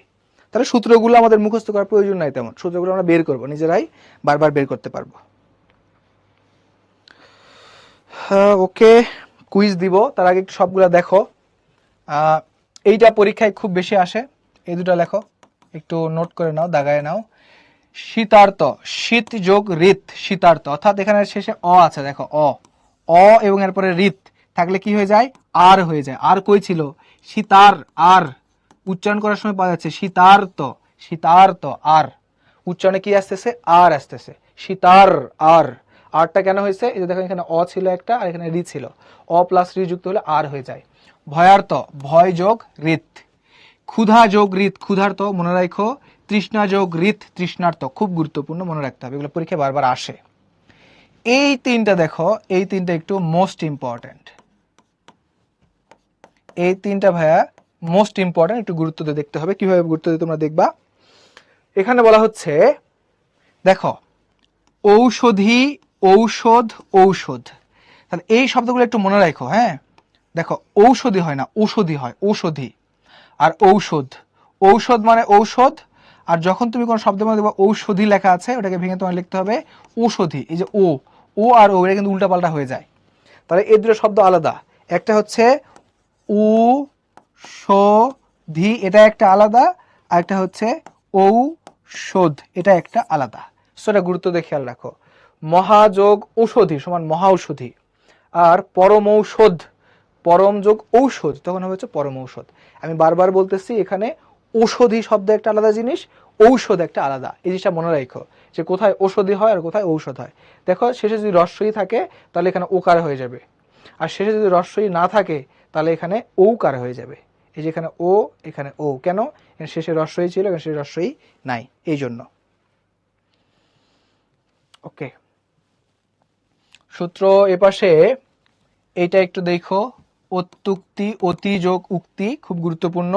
তাহলে সূত্রগুলো আমাদের মুখস্থ করার প্রয়োজন নাই তেমন, সূত্রগুলো আমরা বের করব, নিজেরাই বারবার বের করতে পারবো। ওকে, কুইজ দিব, তার আগে একটু সবগুলো দেখো। এইটা পরীক্ষায় খুব বেশি আসে, এই দুটো লেখো, একটু নোট করে নাও, দাগায় নাও। শীতার্ত, শীত যোগ ঋত, শীতার্ত, অর্থাৎ এখানে শেষে অ আছে দেখো অ, অ এবং এরপরে ঋত থাকলে কি হয়ে যায় আর হয়ে যায়। আর কই ছিল শীতার, আর উচ্চারণ করার সময় পাওয়া যাচ্ছে শীতার্ত, শীতার্ত আর উচ্চারণে কি আসতেছে আর আসতেছে, শীতার আর। আরটা কেন হয়েছে, এই যে দেখো এখানে অ ছিল একটা আর এখানে রি ছিল, অ প্লাস রি যুক্ত হলে আর হয়ে যায়। ভয়ার্ত, ভয় যোগ ঋত, ক্ষুধা যোগ ঋত, ক্ষুধার্ত মনে রাখো, তৃষ্ণা যোগ ঋত, তৃষ্ণার্ত, খুব গুরুত্বপূর্ণ, মনে রাখতে হবে, এগুলো পরীক্ষায় বারবার আসে। এই তিনটা দেখো, এই তিনটা একটু মোস্ট ইম্পর্টেন্ট, এই তিনটা ভাইয়া মোস্ট ইম্পর্টেন্ট, একটু গুরুত্ব দিয়ে দেখতে হবে। কিভাবে গুরুত্ব দিয়ে তোমরা দেখবা, এখানে বলা হচ্ছে দেখো ঔষধি, ঔষধ, ঔষধ, তাহলে এই শব্দগুলো একটু মনে রাখো। হ্যাঁ দেখো ঔষধি হয় না, ঔষধি হয়, ঔষধি আর ঔষধ, ঔষধ মানে ঔষধ, আর যখন তুমি কোনো শব্দের মধ্যে দেখবা ঔষধি লেখা আছে ওটাকে ভেঙে তোমার লিখতে হবে ঔষধি। এই যে ও, ও আর ও এটা কিন্তু উল্টাপাল্টা হয়ে যায়, তাহলে এই দুটো শব্দ আলাদা, একটা হচ্ছে ঔষধি এটা একটা আলাদা, আর একটা হচ্ছে ঔষধ এটা একটা আলাদা। সেটা গুরুত্ব দিয়ে খেয়াল রাখো। মহাযোগ ঔষধি সমান মহা ঔষধি, আর পরম ঔষধ, পরম যোগ ঔষধ তখন হবে হচ্ছে পরম ঔষধ। আমি বারবার বলতেছি এখানে ঔষধি শব্দ একটা আলাদা জিনিস, ঔষধ একটা আলাদা, এই জিনিসটা মনে রাখো যে কোথায় ঔষধি হয় আর কোথায় ঔষধ হয়। দেখো শেষে যদি রস্বই থাকে তাহলে এখানে ওকার হয়ে যাবে, আর শেষে যদি রস্বই না থাকে তাহলে এখানে ঔকার হয়ে যাবে। এই যে এখানে ও, এখানে ও, কেন শেষে রস্বই ছিল, এখানে শেষে রস্বই নাই, এই জন্য। ওকে, সূত্র এপাশে এইটা একটু দেখো, অত্যুক্তি, অতি যোগ উক্তি খুব গুরুত্বপূর্ণ।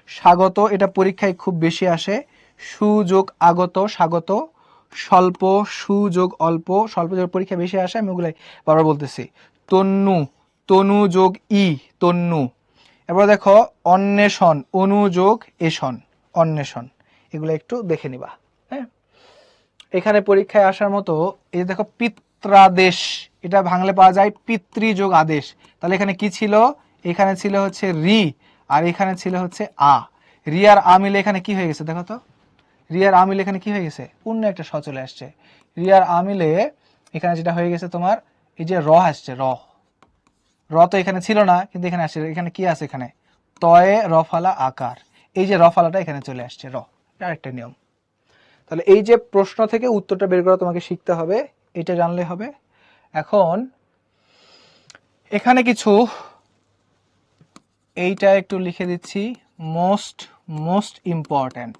স্বাগত এটা পরীক্ষায় খুব বেশি আসে, সুযোগ আগত, স্বাগত। স্বল্প, সুযোগ অল্প, স্বল্প যোগ পরীক্ষায় বেশি আসে, আমি ওগুলাই বারবার বলতেছি। তন্নু, তনু যোগ ই, তন্নু। এবার দেখো অন্বেষণ, অনুযোগ এষণ, অন্বেষণ, এগুলো একটু দেখে নিবা। হ্যাঁ, এখানে পরীক্ষায় আসার মতো এই দেখো পিত্রাদেশ, এটা ভাঙলে পাওয়া যায় পিতৃযোগ আদেশ, তাহলে এখানে কি ছিল, এখানে ছিল হচ্ছে রি আর এখানে ছিল হচ্ছে আ, রি আর আ মিলে এখানে কি হয়ে গেছে দেখো তো, রি আর আ মিলে এখানে কি হয়ে গেছে অন্য একটা স চলে আসছে, রি আর আ মিলে এখানে যেটা হয়ে গেছে তোমার এই যে র আসছে, র, র তো এখানে ছিল না, কিন্তু এখানে আসছে। এখানে কি আছে? এখানে তয়ে রফালা আকার, এই যে রফালাটা এখানে চলে আসছে, র। আরেকটা নিয়ম। তাহলে এই যে প্রশ্ন থেকে উত্তরটা বের করা তোমাকে শিখতে হবে, এটা জানলে হবে। এখন এখানে কিছু, এইটা একটু লিখে দিচ্ছি, মোস্ট ইম্পর্ট্যান্ট।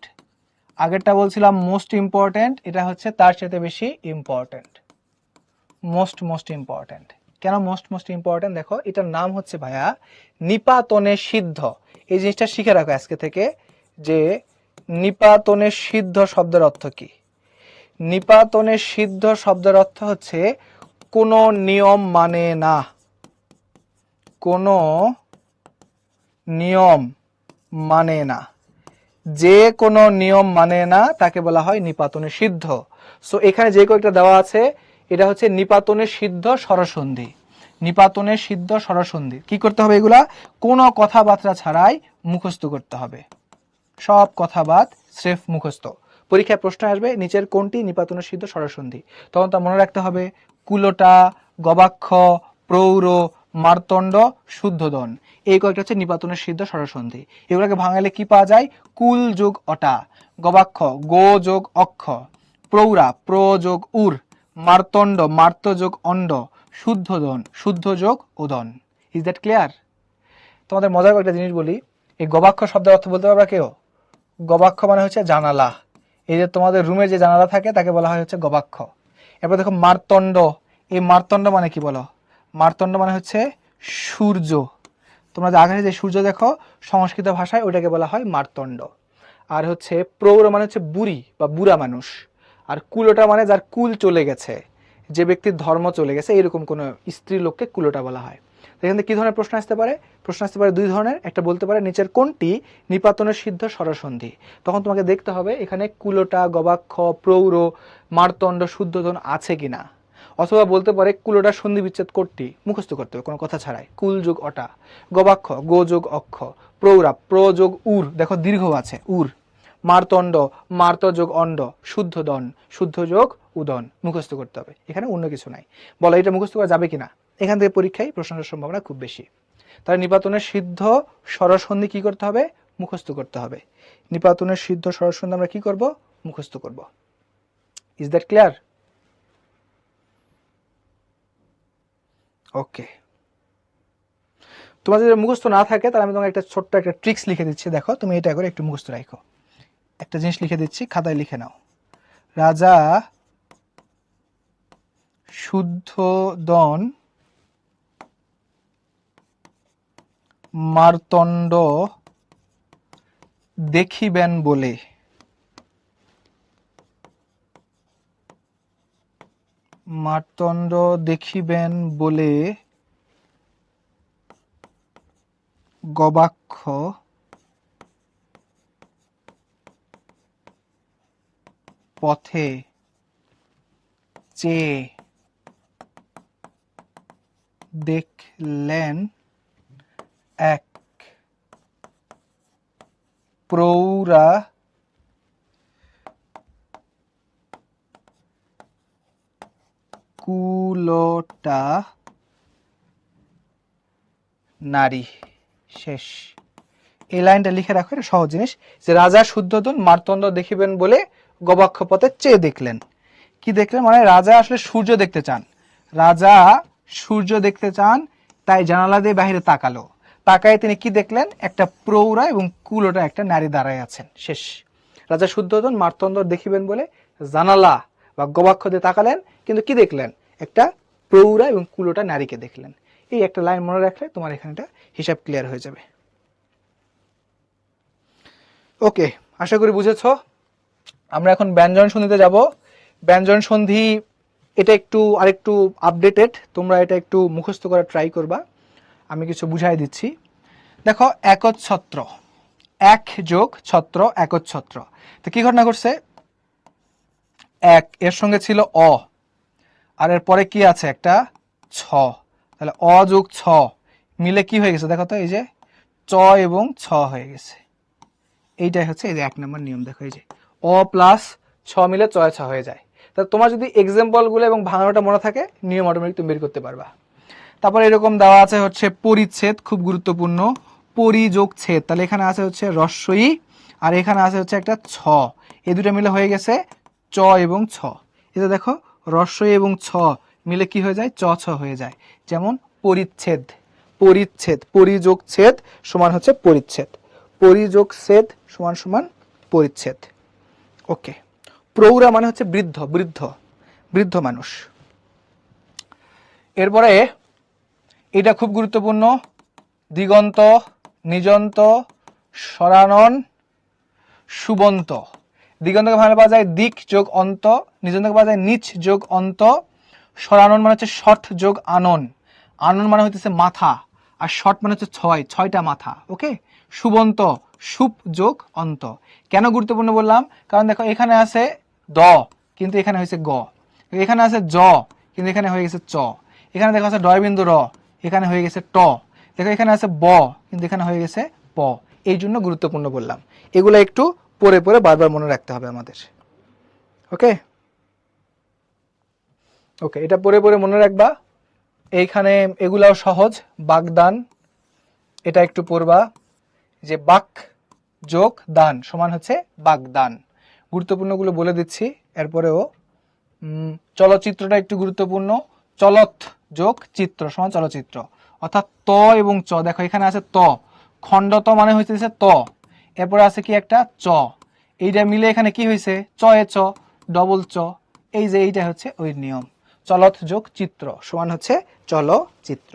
আগেরটা বলছিলাম মোস্ট ইম্পর্ট্যান্ট, এটা হচ্ছে তার সাথে বেশি ইম্পর্ট্যান্ট। Most important. কেন মোস্ট ইম্পর্ট্যান্ট? দেখো, এটার নাম হচ্ছে ভাইয়া নিপাতনে সিদ্ধ। এই জিনিসটা শিখে রাখো আজকে থেকে, যে নিপাতনে সিদ্ধ শব্দের অর্থ কি। নিপাতনে সিদ্ধ শব্দের অর্থ হচ্ছে কোনো নিয়ম মানে না, কোনো নিয়ম মানে না। যে কোনো নিয়ম মানে না তাকে বলা হয় নিপাতনে সিদ্ধ। সো এখানে যে কয়েকটা দেওয়া আছে, এটা হচ্ছে নিপাতনে সিদ্ধ স্বরসন্ধি। নিপাতনে সিদ্ধ স্বরসন্ধি কি করতে হবে? এগুলা কোনো কথাবার্তা ছাড়াই মুখস্থ করতে হবে, সব কথাবাদ স্রেফ মুখস্থ। পরীক্ষায় প্রশ্ন আসবে নিচের কোনটি নিপাতনে সিদ্ধ স্বরসন্ধি, তখন তা মনে রাখতে হবে কুলটা, গবাক্ষ, প্রৌর, মার্তণ্ড, শুদ্ধোদন, এই কয়েকটা হচ্ছে নিপাতনের সিদ্ধ স্বরসন্ধি। এগুলোকে ভাঙালে কি পাওয়া যায়? কুল যোগ অটা, গবাক্ষ গো যোগ অক্ষ, প্রৌরা প্র যোগ উর, মার্তণ্ড মার্ত যোগ অণ্ড, শুদ্ধোদন শুদ্ধ যোগ ওদন। Is that clear? তোমাদের মজার একটা জিনিস বলি, এই গবাক্ষ শব্দের অর্থ বলতে পারবা কেউ? গবাক্ষ মানে হচ্ছে জানালা। এই যে তোমাদের রুমে যে জানালা থাকে তাকে বলা হয় হচ্ছে গবাক্ষ। এরপর দেখো মার্তণ্ড, এই মার্তণ্ড মানে কি বলো? মার্তণ্ড মানে হচ্ছে সূর্য। তোমরা যে আকাশে যে সূর্য দেখো সংস্কৃত ভাষায় ওইটাকে বলা হয় মার্তণ্ড। আর হচ্ছে প্রৌঢ় মানে হচ্ছে বুড়ি বা বুড়া মানুষ। আর কুলোটা মানে যার কুল চলে গেছে, যে ব্যক্তির ধর্ম চলে গেছে, এরকম কোনো স্ত্রী লোককে কুলোটা বলা হয়। এখান থেকে কি ধরনের প্রশ্ন আসতে পারে? প্রশ্ন আসতে পারে দুই ধরনের। একটা বলতে পারে নিচের কোনটি নিপাতনের সিদ্ধ স্বরসন্ধি, তখন তোমাকে দেখতে হবে এখানে কুলোটা, গবাক্ষ, প্রৌঢ়, মার্তণ্ড, শুদ্ধোদন আছে কিনা। অথবা বলতে পারে কুলোটা সন্ধি বিচ্ছেদ কোনটি, মুখস্থ করতে হবে কোনো কথা ছাড়াই, কুল যোগ অটা, গবাক্ষ গো যোগ অক্ষ, প্রৌরা প্র যোগ উর, দেখো দীর্ঘ আছে উর, মার্তণ্ড মার্ত যোগ অণ্ড, শুদ্ধোদন শুদ্ধ যোগ উদন, মুখস্থ করতে হবে, এখানে অন্য কিছু নাই। বলো এটা মুখস্থ করা যাবে কিনা? এখান থেকে পরীক্ষায় প্রশ্নের সম্ভাবনা খুব বেশি। তাহলে নিপাতনের সিদ্ধ স্বরসন্ধি কি করতে হবে? মুখস্থ করতে হবে। নিপাতনের সিদ্ধ স্বরসন্ধি আমরা কি করব? মুখস্থ করব। Is that clear? ওকে, তোমার যদি মুখস্থ না থাকে তাহলে আমি তোমাকে একটা ছোট্ট একটা ট্রিক্স লিখে দিচ্ছি, দেখো তুমি এটা করে একটু মুখস্থ রাখো। একটা জিনিস লিখে দিচ্ছি, খাতায় লিখে নাও। রাজা শুদ্ধোদন মার্তণ্ড দেখিবেন বলে, মার্তণ্ড দেখিবেন বলে গবাক্ষ পথে চেয়ে দেখলেন এক প্রৌঢ়া কুলোটা নারী। শেষ। এই লাইনটা লিখে রাখো, এটা সহজ জিনিস, যে রাজা শুদ্ধোদন মার্তণ্ড দেখিবেন বলে গবাক্ষ পথে চেয়ে দেখলেন। কি দেখলেন? মানে রাজা আসলে সূর্য দেখতে চান, রাজা সূর্য দেখতে চান, তাই জানালা দিয়ে বাইরে তাকালো, তাকায় তিনি কি দেখলেন? একটা প্রৌঢ়া এবং কুলোটা একটা নারী দাঁড়ায় আছেন। শেষ। রাজা শুদ্ধোদন মার্তণ্ড দেখিবেন বলে জানালা বা গবাক্ষ দিয়ে তাকালেন, কিন্তু কি দেখলেন? একটা প্রৌঢ়া এবং কুলোটা নারীকে দেখলেন। এই একটা লাইন মনে রাখলে তোমার এখানটা হিসাব ক্লিয়ার হয়ে যাবে। ওকে, আশা করি বুঝেছো। আমরা এখন ব্যঞ্জন সন্ধিতে যাব। ব্যঞ্জন সন্ধি এটা একটু আরেকটু আপডেটেড, তোমরা এটা একটু মুখস্থ করার ট্রাই করবা, আমি কিছু বুঝাই দিচ্ছি। দেখো একচ্ছত্র, এক যোগ ছত্র একচ্ছত্র, তো কি ঘটনা ঘটছে? এক এর সঙ্গে ছিল অ, আর এর পরে কি আছে? একটা ছ, তাহলে অ যোগ ছ মিলে কি হয়ে গেছে? দেখো তো, এই যে চ এবং ছ হয়ে গেছে। এইটাই হচ্ছে এই যে এক নম্বর নিয়ম। দেখো এই যে অ প্লাস ছ মিলে চয় ছ হয়ে যায়। তাহলে তোমার যদি এক্সাম্পলগুলো এবং ভাঙানোটা মনে থাকে, নিয়ম অটোমেটিক তুমি বের করতে পারবা। তারপরে এরকম দেওয়া আছে হচ্ছে পরিচ্ছেদ, খুব গুরুত্বপূর্ণ, পরিযোগ ছেদ, তাহলে এখানে আছে হচ্ছে রস্বই আর এখানে আছে হচ্ছে একটা ছ, এই দুটো মিলে হয়ে গেছে চ এবং ছ। এটা দেখো রস্বই এবং ছ মিলে কি হয়ে যায়, চ ছ হয়ে যায়। যেমন পরিচ্ছেদ, পরিচ্ছেদ, পরিযোগ ছেদ সমান হচ্ছে পরিচ্ছেদ, পরিযোগ ছেদ সমান সমান পরিচ্ছেদ। ওকে। প্রৌঢ়া মানে হচ্ছে বৃদ্ধ, বৃদ্ধ, বৃদ্ধ মানুষ। এরপরে এটা খুব গুরুত্বপূর্ণ, দিগন্ত, নিজন্ত, সরানন, সুবন্ত। দিগন্তকে ভাঙলে পাওয়া যায় দিক যোগ অন্ত, নিজন্তকে পাওয়া যায় নিচ যোগ অন্ত, সরানন মানে হচ্ছে শঠ যোগ আনন, আনন মানে হচ্ছে মাথা, আর শঠ মানে হচ্ছে ছয়, ছয়টা মাথা। ওকে। সুবন্ত, সুপ যোগ অন্ত। কেন গুরুত্বপূর্ণ বললাম, কারণ দেখো এখানে আছে দ কিন্তু এখানে হয়েছে গ, এখানে আছে জ কিন্তু এখানে হয়ে গেছে চ, এখানে দেখো আছে ডয়বিন্দু র, এখানে হয়ে গেছে ট, দেখো এখানে আছে ব কিন্তু এখানে হয়ে গেছে প। এই জন্য গুরুত্বপূর্ণ বললাম। এগুলো একটু পরে পরে বারবার মনে রাখতে হবে আমাদের। ওকে ওকে, এটা পরে পরে মনে রাখবা। এইখানে এগুলাও সহজ, বাগদান, এটা একটু পড়বা, যে বাক যোগ দান সমান হচ্ছে বাগদান। গুরুত্বপূর্ণগুলো বলে দিচ্ছি এরপরেও। চলচ্চিত্রটা একটু গুরুত্বপূর্ণ, চলত যোগ চিত্র সমান চলচ্চিত্র, অর্থাৎ ত এবং চ, দেখো এখানে আছে ত, খণ্ড ত মানে হয়েছে ত, এরপরে আছে কি একটা চ, এইটা মিলে এখানে কি হয়েছে চ এ চ, ডবল চ, এই যে এইটা হচ্ছে ওই নিয়ম, চলত যোগ চিত্র সমান হচ্ছে চলচিত্র।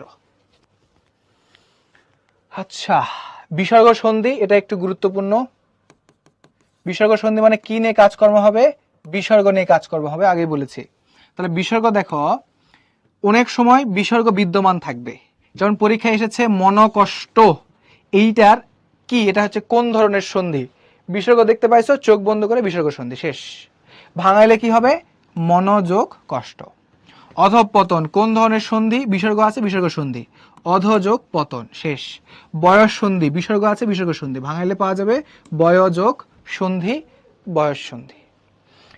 আচ্ছা, বিসর্গ সন্ধি এটা একটু গুরুত্বপূর্ণ। বিসর্গ সন্ধি মানে কি নিয়ে কাজকর্ম হবে, বিসর্গ নিয়ে কাজকর্ম হবে, আগেই বলেছি। তাহলে বিসর্গ দেখো অনেক সময় বিসর্গ বিদ্যমান থাকবে, যেমন পরীক্ষায় এসেছে মনকষ্ট, এইটার কি, এটা হচ্ছে কোন ধরনের সন্ধি, বিসর্গ দেখতে পাইছো, চোখ বন্ধ করে বিসর্গ সন্ধি, শেষ। ভাঙাইলে কি হবে, মনোযোগ কষ্ট। অধঃপতন কোন ধরনের সন্ধি, বিসর্গ আছে বিসর্গ সন্ধি, অধযোগ পতন, শেষ। বয়স সন্ধি বিসর্গ আছে বিসর্গ সন্ধি, ভাঙাইলে পাওয়া যাবে বয়োযোগ সন্ধি, বয়স সন্ধি।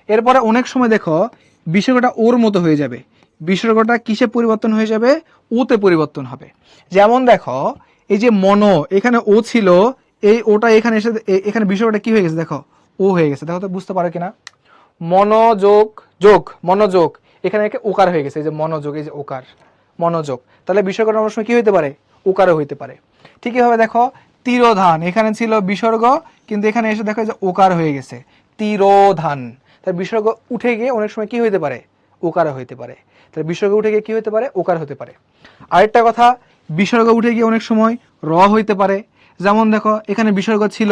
এরপরে অনেক সময় দেখো বিসর্গটা ওর মতো হয়ে যাবে, বিসর্গটা কিসে পরিবর্তন হয়ে যাবে, ওতে পরিবর্তন হবে। যেমন দেখো এই যে মন, এখানে ও ছিল, এই ওটা এখানে এসে এখানে বিসর্গটা কি হয়ে গেছে দেখো, ও হয়ে গেছে, দেখো তো বুঝতে পারো কিনা, মনোযোগ যোগ মনোযোগ, এখানে ওকার হয়ে গেছে, এই যে মনোযোগ, এই যে ওকার মনোযোগ, তাহলে বিসর্গটা অনেক সময় কি হইতে পারে, ওকারও হইতে পারে। ঠিকই হবে দেখো তিরোধান, এখানে ছিল বিসর্গ কিন্তু এখানে এসে দেখো যে ওকার হয়ে গেছে, তিরোধান, তাহলে বিসর্গ উঠে গিয়ে অনেক সময় কি হইতে পারে, ওকার হইতে পারে। তাহলে বিসর্গ উঠে গিয়ে কি হইতে পারে, ওকার হতে পারে। আরেকটা কথা, বিসর্গ উঠে গিয়ে অনেক সময় র হইতে পারে। যেমন দেখো এখানে বিসর্গ ছিল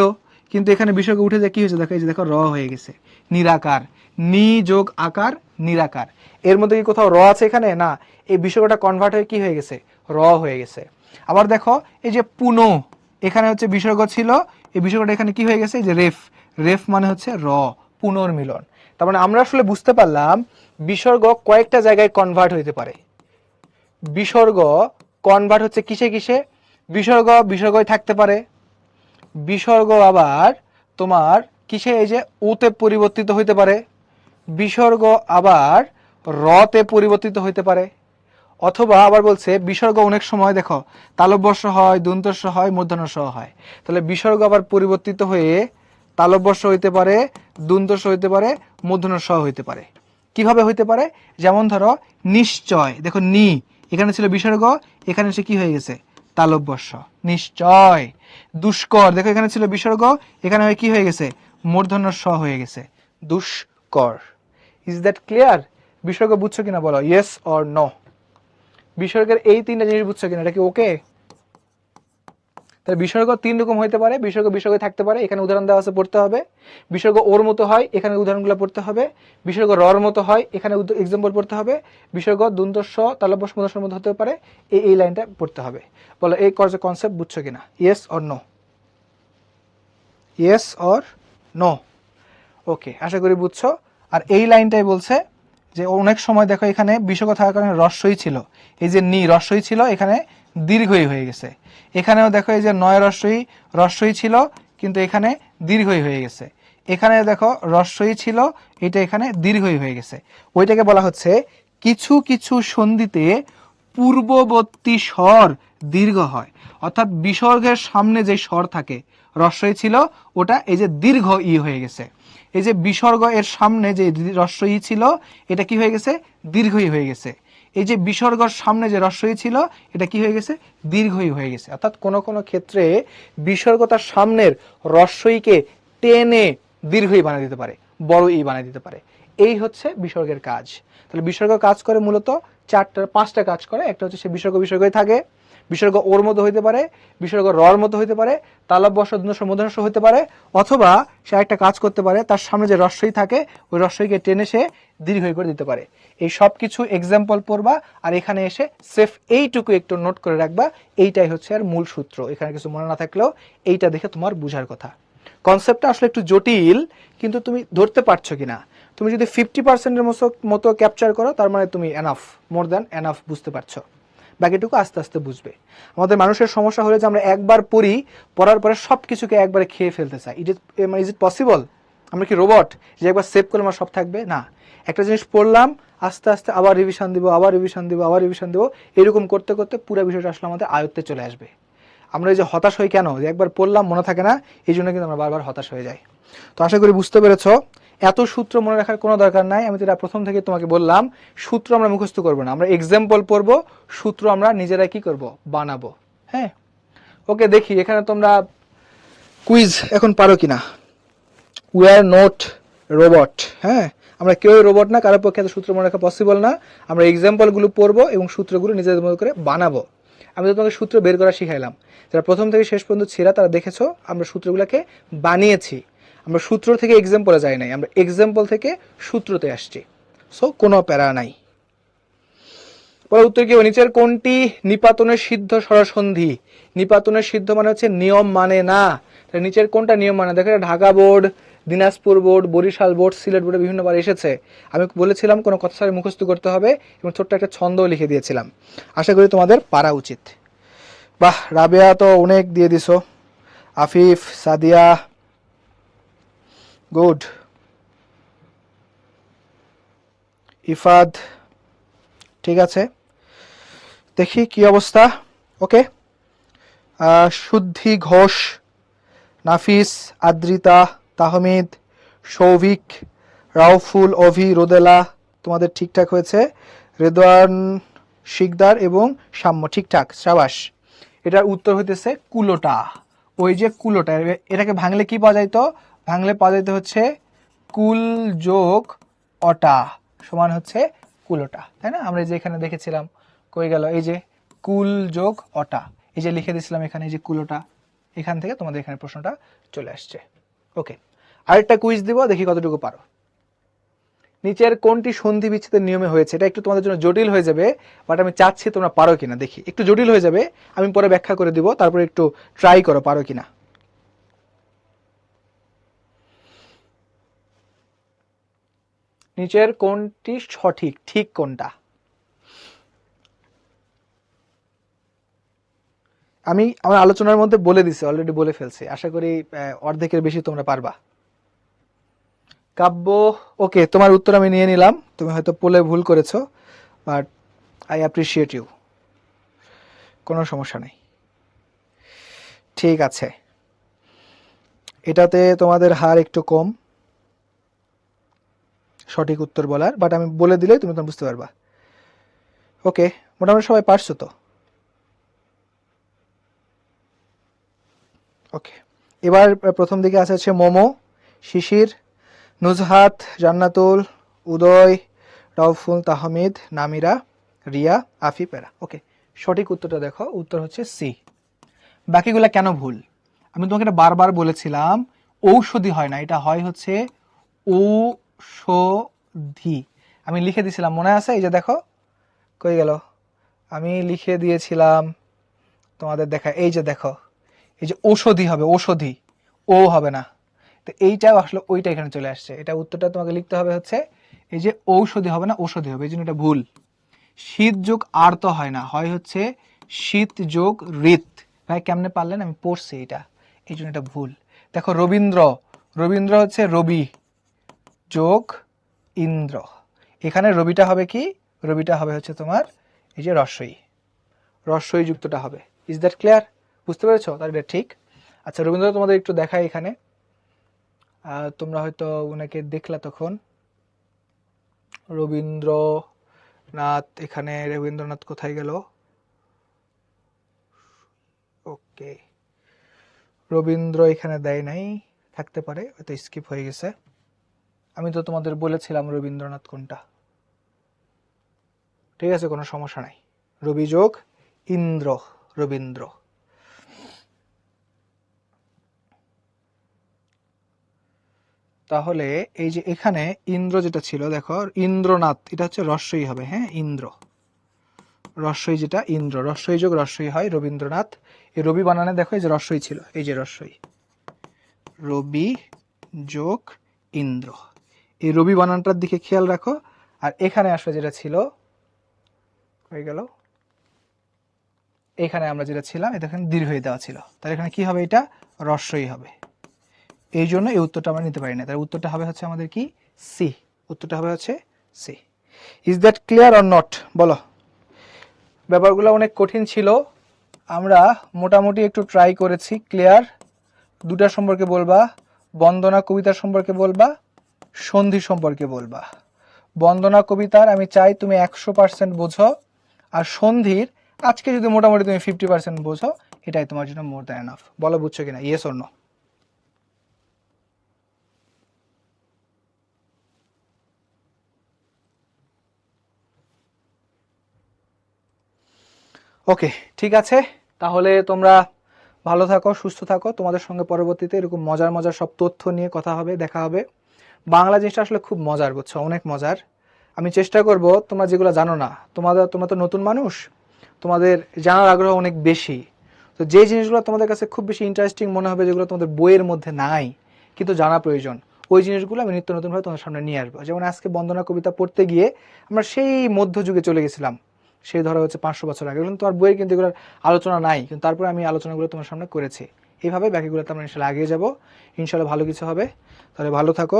কিন্তু এখানে বিসর্গ উঠে যায় কি হয়েছে দেখো, এই যে দেখো র হয়ে গেছে, নিরাকার, নি যোগ আকার নিরাকার। এর মধ্যে কি কোথাও র আছে এখানে, না, এই বিসর্গটা কনভার্ট হয়ে কি হয়ে গেছে, র হয়ে গেছে। আবার দেখো এই যে পুনো, এখানে হচ্ছে বিসর্গ ছিল, এই বিসর্গটা এখানে কি হয়ে গেছে, এই যে রেফ, রেফ মানে হচ্ছে র, পুনর্মিলন। তার মানে আমরা আসলে বুঝতে পারলাম বিসর্গ কয়েকটা জায়গায় কনভার্ট হইতে পারে। বিসর্গ কনভার্ট হচ্ছে কিসে কিসে, বিসর্গ বিসর্গই থাকতে পারে, বিসর্গ আবার তোমার কিসে, এই যে ওতে পরিবর্তিত হইতে পারে, বিসর্গ আবার রতে পরিবর্তিত হইতে পারে, অথবা আবার বলছে বিসর্গ অনেক সময় দেখো তালব্যস্য হয়, দন্তস্য হয়, মূর্ধন্যস্য হয়, তাহলে বিসর্গ আবার পরিবর্তিত হয়ে তালব্যস্য হইতে পারে, দন্তস্য হইতে পারে, মূর্ধন্যস্য হইতে পারে। কিভাবে হইতে পারে, যেমন ধরো নিশ্চয়, দেখো নি এখানে ছিল বিসর্গ, এখানে এসে কি হয়ে গেছে, তালব্যস্য, নিশ্চয়। দুষ্কর, দেখো এখানে ছিল বিসর্গ, এখানে কি হয়ে গেছে, মূর্ধন্যস্য হয়ে গেছে, দুষ্কর। Is that clear? বিসর্গ বুঝছো কিনা বলো, ইয়েস অর নো? বিসর্গের এই তিনটা জিনিস বুঝছো কিনা, এটা কি ওকে? তাহলে বিসর্গ তিন রকম হইতে পারে, বিসর্গ বিসর্গ থাকতে পারে, এখানে উদাহরণ দেওয়া আছে পড়তে হবে। বিসর্গ ওর মতো হয়, এখানে উদাহরণগুলো পড়তে হবে। বিসর্গ রর মতো হয়, এখানে এক্সাম্পল পড়তে হবে। বিসর্গ দন্তস্ব তালব্যস্য মূর্ধন্যস্যের মধ্যে হতে পারে, এই লাইনটা পড়তে হবে। বলো এই কনসেপ্ট বুঝছো কিনা, yes or no? Yes or no? Okay, আশা করি বুঝছো। আর এই লাইনটাই বলছে যে অনেক সময় দেখো এখানে বিসর্গ থাকার কারণে রস্যই ছিল, এই যে নি রস্যই ছিল, এখানে দীর্ঘই হয়ে গেছে। এখানেও দেখো এই যে নয় রস্যই ছিল কিন্তু এখানে দীর্ঘই হয়ে গেছে। এখানে দেখো রস্যই ছিল, এটা এখানে দীর্ঘই হয়ে গেছে। ওইটাকে বলা হচ্ছে কিছু কিছু সন্ধিতে পূর্ববর্তী স্বর দীর্ঘ হয়, অর্থাৎ বিসর্গের সামনে যে স্বর থাকে, রস্বই ছিল ওটা এই যে দীর্ঘ ই হয়ে গেছে। এই যে বিসর্গ এর সামনে যে রস্বই ছিল এটা কি হয়ে গেছে, দীর্ঘই হয়ে গেছে। এই যে বিসর্গর সামনে যে রস্বই ছিল এটা কি হয়ে গেছে, দীর্ঘই হয়ে গেছে। অর্থাৎ কোন কোন ক্ষেত্রে বিসর্গ তার সামনের রস্বইকে টেনে দীর্ঘই বানিয়ে দিতে পারে, বড় ই বানিয়ে দিতে পারে। এই হচ্ছে বিসর্গের কাজ। তাহলে বিসর্গ কাজ করে মূলত পাঁচটা কাজ করে। একটা হচ্ছে সে বিসর্গ বিসর্গই থাকে, বিসর্গ ওর মতো হইতে পারে, বিসর্গ রর মতো হইতে পারে, তালব্য মূর্ধন্য হইতে পারে, অথবা সে একটা কাজ করতে পারে, তার সামনে যে রস্বই থাকে ওই রস্বইকে টেনে সে দীর্ঘই করে দিতে পারে। এই সব কিছু এক্সাম্পল পড়বা, আর এখানে এসে সেফ এইটুকু একটু নোট করে রাখবা। এইটাই হচ্ছে আর মূল সূত্র। এখানে কিছু মনে না থাকলেও এইটা দেখে তোমার বুঝার কথা। কনসেপ্টটা আসলে একটু জটিল, কিন্তু তুমি ধরতে পারছো কিনা। তুমি যদি 50%-এর মতো ক্যাপচার করো, তার মানে তুমি এনাফ, মোর দ্যান এনাফ বুঝতে পারছো। বাকিটুকু আস্তে আস্তে বুঝবে। আমাদের মানুষের সমস্যা হলে যে আমরা একবার পড়ি, পড়ার পরে সব কিছুকে একবারে খেয়ে ফেলতে চাই। Is it possible? আমরা কি রোবট যে একবার সেভ করলে আমার সব থাকবে? না। একটা জিনিস পড়লাম, আস্তে আস্তে আবার রিভিশন দিব, আবার রিভিশন দিব, আবার রিভিশন দিব, এরকম করতে করতে পুরো বিষয়টা আসলে আমাদের আয়ত্তে চলে আসবে। আমরা এই যে হতাশ হই কেন, যে একবার পড়লাম মনে থাকে না, এই জন্য কিন্তু আমরা বারবার হতাশ হয়ে যাই। তো আশা করি বুঝতে পেরেছ। এত সূত্র মনে রাখার কোনো দরকার নাই। আমি যেটা প্রথম থেকে তোমাকে বললাম, সূত্র আমরা মুখস্থ করবো না, আমরা এক্সাম্পল পড়বো, সূত্র আমরা নিজেরাই কি করব, বানাবো। হ্যাঁ, ওকে। দেখি এখানে তোমরা কুইজ এখন পারো কিনা। We are not robot. হ্যাঁ, আমরা কেউ রোবট না, কারোর পক্ষে এত সূত্র মনে রাখা পসিবল না। আমরা এক্সাম্পলগুলো পড়বো এবং সূত্রগুলো নিজেদের মতো করে বানাবো। আমি তো তোমাকে সূত্র বের করা শিখাইলাম, যারা প্রথম থেকে শেষ পর্যন্ত ছিল তারা দেখেছো আমরা সূত্রগুলোকে বানিয়েছি। আমরা সূত্র থেকে এক্সাম্পলে যাই নাই, আমরা এক্সাম্পল থেকে সূত্রতে আসছি। সো কোনো প্যারা নাই। পরে উত্তর কি হবে, নিচের কোনটি নিপাতনের সিদ্ধ স্বরসন্ধি? নিপাতনের সিদ্ধ মানে হচ্ছে নিয়ম মানে না। নিচের কোনটা নিয়ম মানে? দেখো, Dhaka board, Dinajpur board, Barishal board, Sylhet বোর্ডে বিভিন্নবার এসেছে। আমি বলেছিলাম কোনো কথা সাথে মুখস্থ করতে হবে এবং ছোট্ট একটা ছন্দও লিখে দিয়েছিলাম। আশা করি তোমাদের পারা উচিত। বাহ, রাবেয়া তো অনেক দিয়ে দিছো। আফিফ, সাদিয়া, গুড। ইফাদ, ঠিক আছে। দেখি কি অবস্থা। ওকে, শুদ্ধি ঘোষ, নাফিস, আদ্রিতা, তাহমিদ, সৌভিক, রাউফুল, অভি, রোদেলা, তোমাদের ঠিকঠাক হয়েছে। রেদওয়ান শিকদার এবং সাম্য ঠিকঠাক, সাবাস। এটার উত্তর হইতেছে কুলোটা। ওই যে কুলোটা, এটাকে ভাঙলে কি পাওয়া যাইতো? ভাঙলে পাওয়া যাইতে হচ্ছে কুল যোগ অটা সমান হচ্ছে কুলোটা, তাই না? আমরা যে এখানে দেখেছিলাম, কই গেল এই যে কুল যোগ অটা, এই যে লিখে দিয়েছিলাম এখানে, এই যে কুলোটা, এখান থেকে তোমাদের এখানে প্রশ্নটা চলে আসছে। ওকে, আরেকটা কুইজ দিব, দেখি কতটুকু পারো। নিচের কোনটি সন্ধি বিচ্ছেদের নিয়মে হয়েছে? এটা একটু তোমাদের জন্য জটিল হয়ে যাবে, বাট আমি চাচ্ছি তোমরা পারো কিনা দেখি। একটু জটিল হয়ে যাবে, আমি পরে ব্যাখ্যা করে দিব, তারপরে একটু ট্রাই করো পারো কিনা। নিচের কোনটি সঠিক? ঠিক কোনটা? আমি আমার আলোচনার মধ্যে বলে দিছি, অলরেডি বলে ফেলছি। আশা করি অর্ধেকের বেশি তোমরা পারবা। কাব্য, ওকে, তোমার উত্তর আমি নিয়ে নিলাম। তুমি হয়তো পোলে ভুল করেছো, বাট আই অ্যাপ্রিসিয়েট ইউ, কোনো সমস্যা নেই। ঠিক আছে, এটাতে তোমাদের হার একটু কম সঠিক উত্তর বলার, বাট আমি বলে দিলেই তুমি তো বুঝতে পারবা। ওকে, মোটামুটি সবাই পারছো তো? ওকে, এবার প্রথম দিকে আছে হচ্ছে মোমো, শিশির, নুজহাত, জান্নাতুল, উদয়, রাউফুল, তাহমিদ, নামিরা, রিয়া, আফি, পেরা। ওকে, সঠিক উত্তরটা দেখো, উত্তর হচ্ছে সি। বাকিগুলা কেন ভুল? আমি তোমাকে এটা বারবার বলেছিলাম, ঔষধি হয় না, এটা হয় হচ্ছে ঔষধি। আমি লিখে দিয়েছিলাম, মনে আছে? এই যে দেখো, কই গেল, আমি লিখে দিয়েছিলাম তোমাদের, দেখা, এই যে দেখো, এই যে ঔষধি হবে, ঔষধি, ও হবে না। তো এইটাও আসলে ওইটা এখানে চলে আসছে। এটা উত্তরটা তোমাকে লিখতে হবে হচ্ছে এই যে ঔষধি হবে না, ঔষধি হবে, এই জন্য এটা ভুল। শীত যোগ আর তো হয় না, হয় হচ্ছে শীত যোগ ঋত। ভাই কেমনে পারলেন? আমি পড়ছি এটা, এই জন্য এটা ভুল। দেখো, রবীন্দ্র, রবীন্দ্র হচ্ছে রবি যোগ ইন্দ্র, এখানে রবিটা হবে কি? রবিটা হবে হচ্ছে তোমার এই যে রস্বই। রস্বই যুক্তটা হবে। Is that clear? বুঝতে পেরেছো? তাহলে এটা ঠিক। আচ্ছা, রবীন্দ্রনাথ তোমাদের একটু দেখাই এখানে, তোমরা হয়তো ওনাকে দেখলা তখন। রবীন্দ্রনাথ, এখানে রবীন্দ্রনাথ কোথায় গেল? ওকে, রবীন্দ্র এখানে দেয় নাই, থাকতে পারে, হয়তো স্কিপ হয়ে গেছে। আমি তো তোমাদের বলেছিলাম রবীন্দ্রনাথ কোনটা। ঠিক আছে, কোনো সমস্যা নাই। রবি যোগ ইন্দ্র, রবীন্দ্র। তাহলে এই যে এখানে ইন্দ্র যেটা ছিল, দেখো ইন্দ্রনাথ, এটা হচ্ছে রস্বই হবে। হ্যাঁ, ইন্দ্র রস্বই, যেটা ইন্দ্র, রস্বই যোগ রস্বই হয় রবীন্দ্রনাথ। এই রবি বানানে দেখো এই যে রস্বই ছিল, এই যে রস্বই, রবি যোগ ইন্দ্র। এই রবি বানানটার দিকে খেয়াল রাখো। আর এখানে আসলে যেটা ছিল, হয়ে গেল, এখানে আমরা যেটা ছিলাম এটা এখানে দীর্ঘই দেওয়া ছিল, তাহলে এখানে কি হবে? এটা রস্বই হবে। এই জন্য এই উত্তরটা আমরা নিতে পারি না। তার উত্তরটা হবে হচ্ছে আমাদের কি? সি। উত্তরটা হবে হচ্ছে C. Is that clear or not? বলো। ব্যাপারগুলো অনেক কঠিন ছিল, আমরা মোটামুটি একটু ট্রাই করেছি। ক্লিয়ার? দুটা সম্পর্কে বলবা, বন্দনা কবিতার সম্পর্কে বলবা, সন্ধি সম্পর্কে বলবা। বন্দনা কবিতার আমি চাই তুমি 100% বোঝো, আর সন্ধির আজকে যদি মোটামুটি তুমি 50% বোঝো, এটাই তোমার জন্য মোর দ্যান এনাফ। বলো বুঝছো কিনা? Yes or no? ওকে, ঠিক আছে। তাহলে তোমরা ভালো থাকো, সুস্থ থাকো। তোমাদের সঙ্গে পরবর্তীতে এরকম মজার মজার সব তথ্য নিয়ে কথা হবে, দেখা হবে। বাংলা জিনিসটা আসলে খুব মজার, বুঝছো, অনেক মজার। আমি চেষ্টা করব তোমরা যেগুলো জানো না, তোমরা তো নতুন মানুষ, তোমাদের জানার আগ্রহ অনেক বেশি। তো যে জিনিসগুলো তোমাদের কাছে খুব বেশি ইন্টারেস্টিং মনে হবে, যেগুলো তোমাদের বইয়ের মধ্যে নাই কিন্তু জানা প্রয়োজন, ওই জিনিসগুলো আমি নিত্য নতুনভাবে তোমাদের সামনে নিয়ে আসবো। যেমন আজকে বন্দনা কবিতা পড়তে গিয়ে আমরা সেই মধ্যযুগে চলে গেছিলাম, সেই ধরো হচ্ছে 500 বছর আগে। কিন্তু তোমার বইয়ে কিন্তু এগুলোর আলোচনা নাই, কিন্তু তারপরে আমি আলোচনাগুলো তোমার সামনে করেছি। এইভাবে বাকিগুলোতে আমরা ইনশাল্লাহ আগিয়ে যাবো, ইনশাল্লাহ ভালো কিছু হবে। তাহলে ভালো থাকো,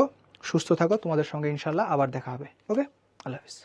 সুস্থ থাকো, তোমাদের সঙ্গে ইনশাল্লাহ আবার দেখা হবে। ওকে, আল্লাহ হাফিজ।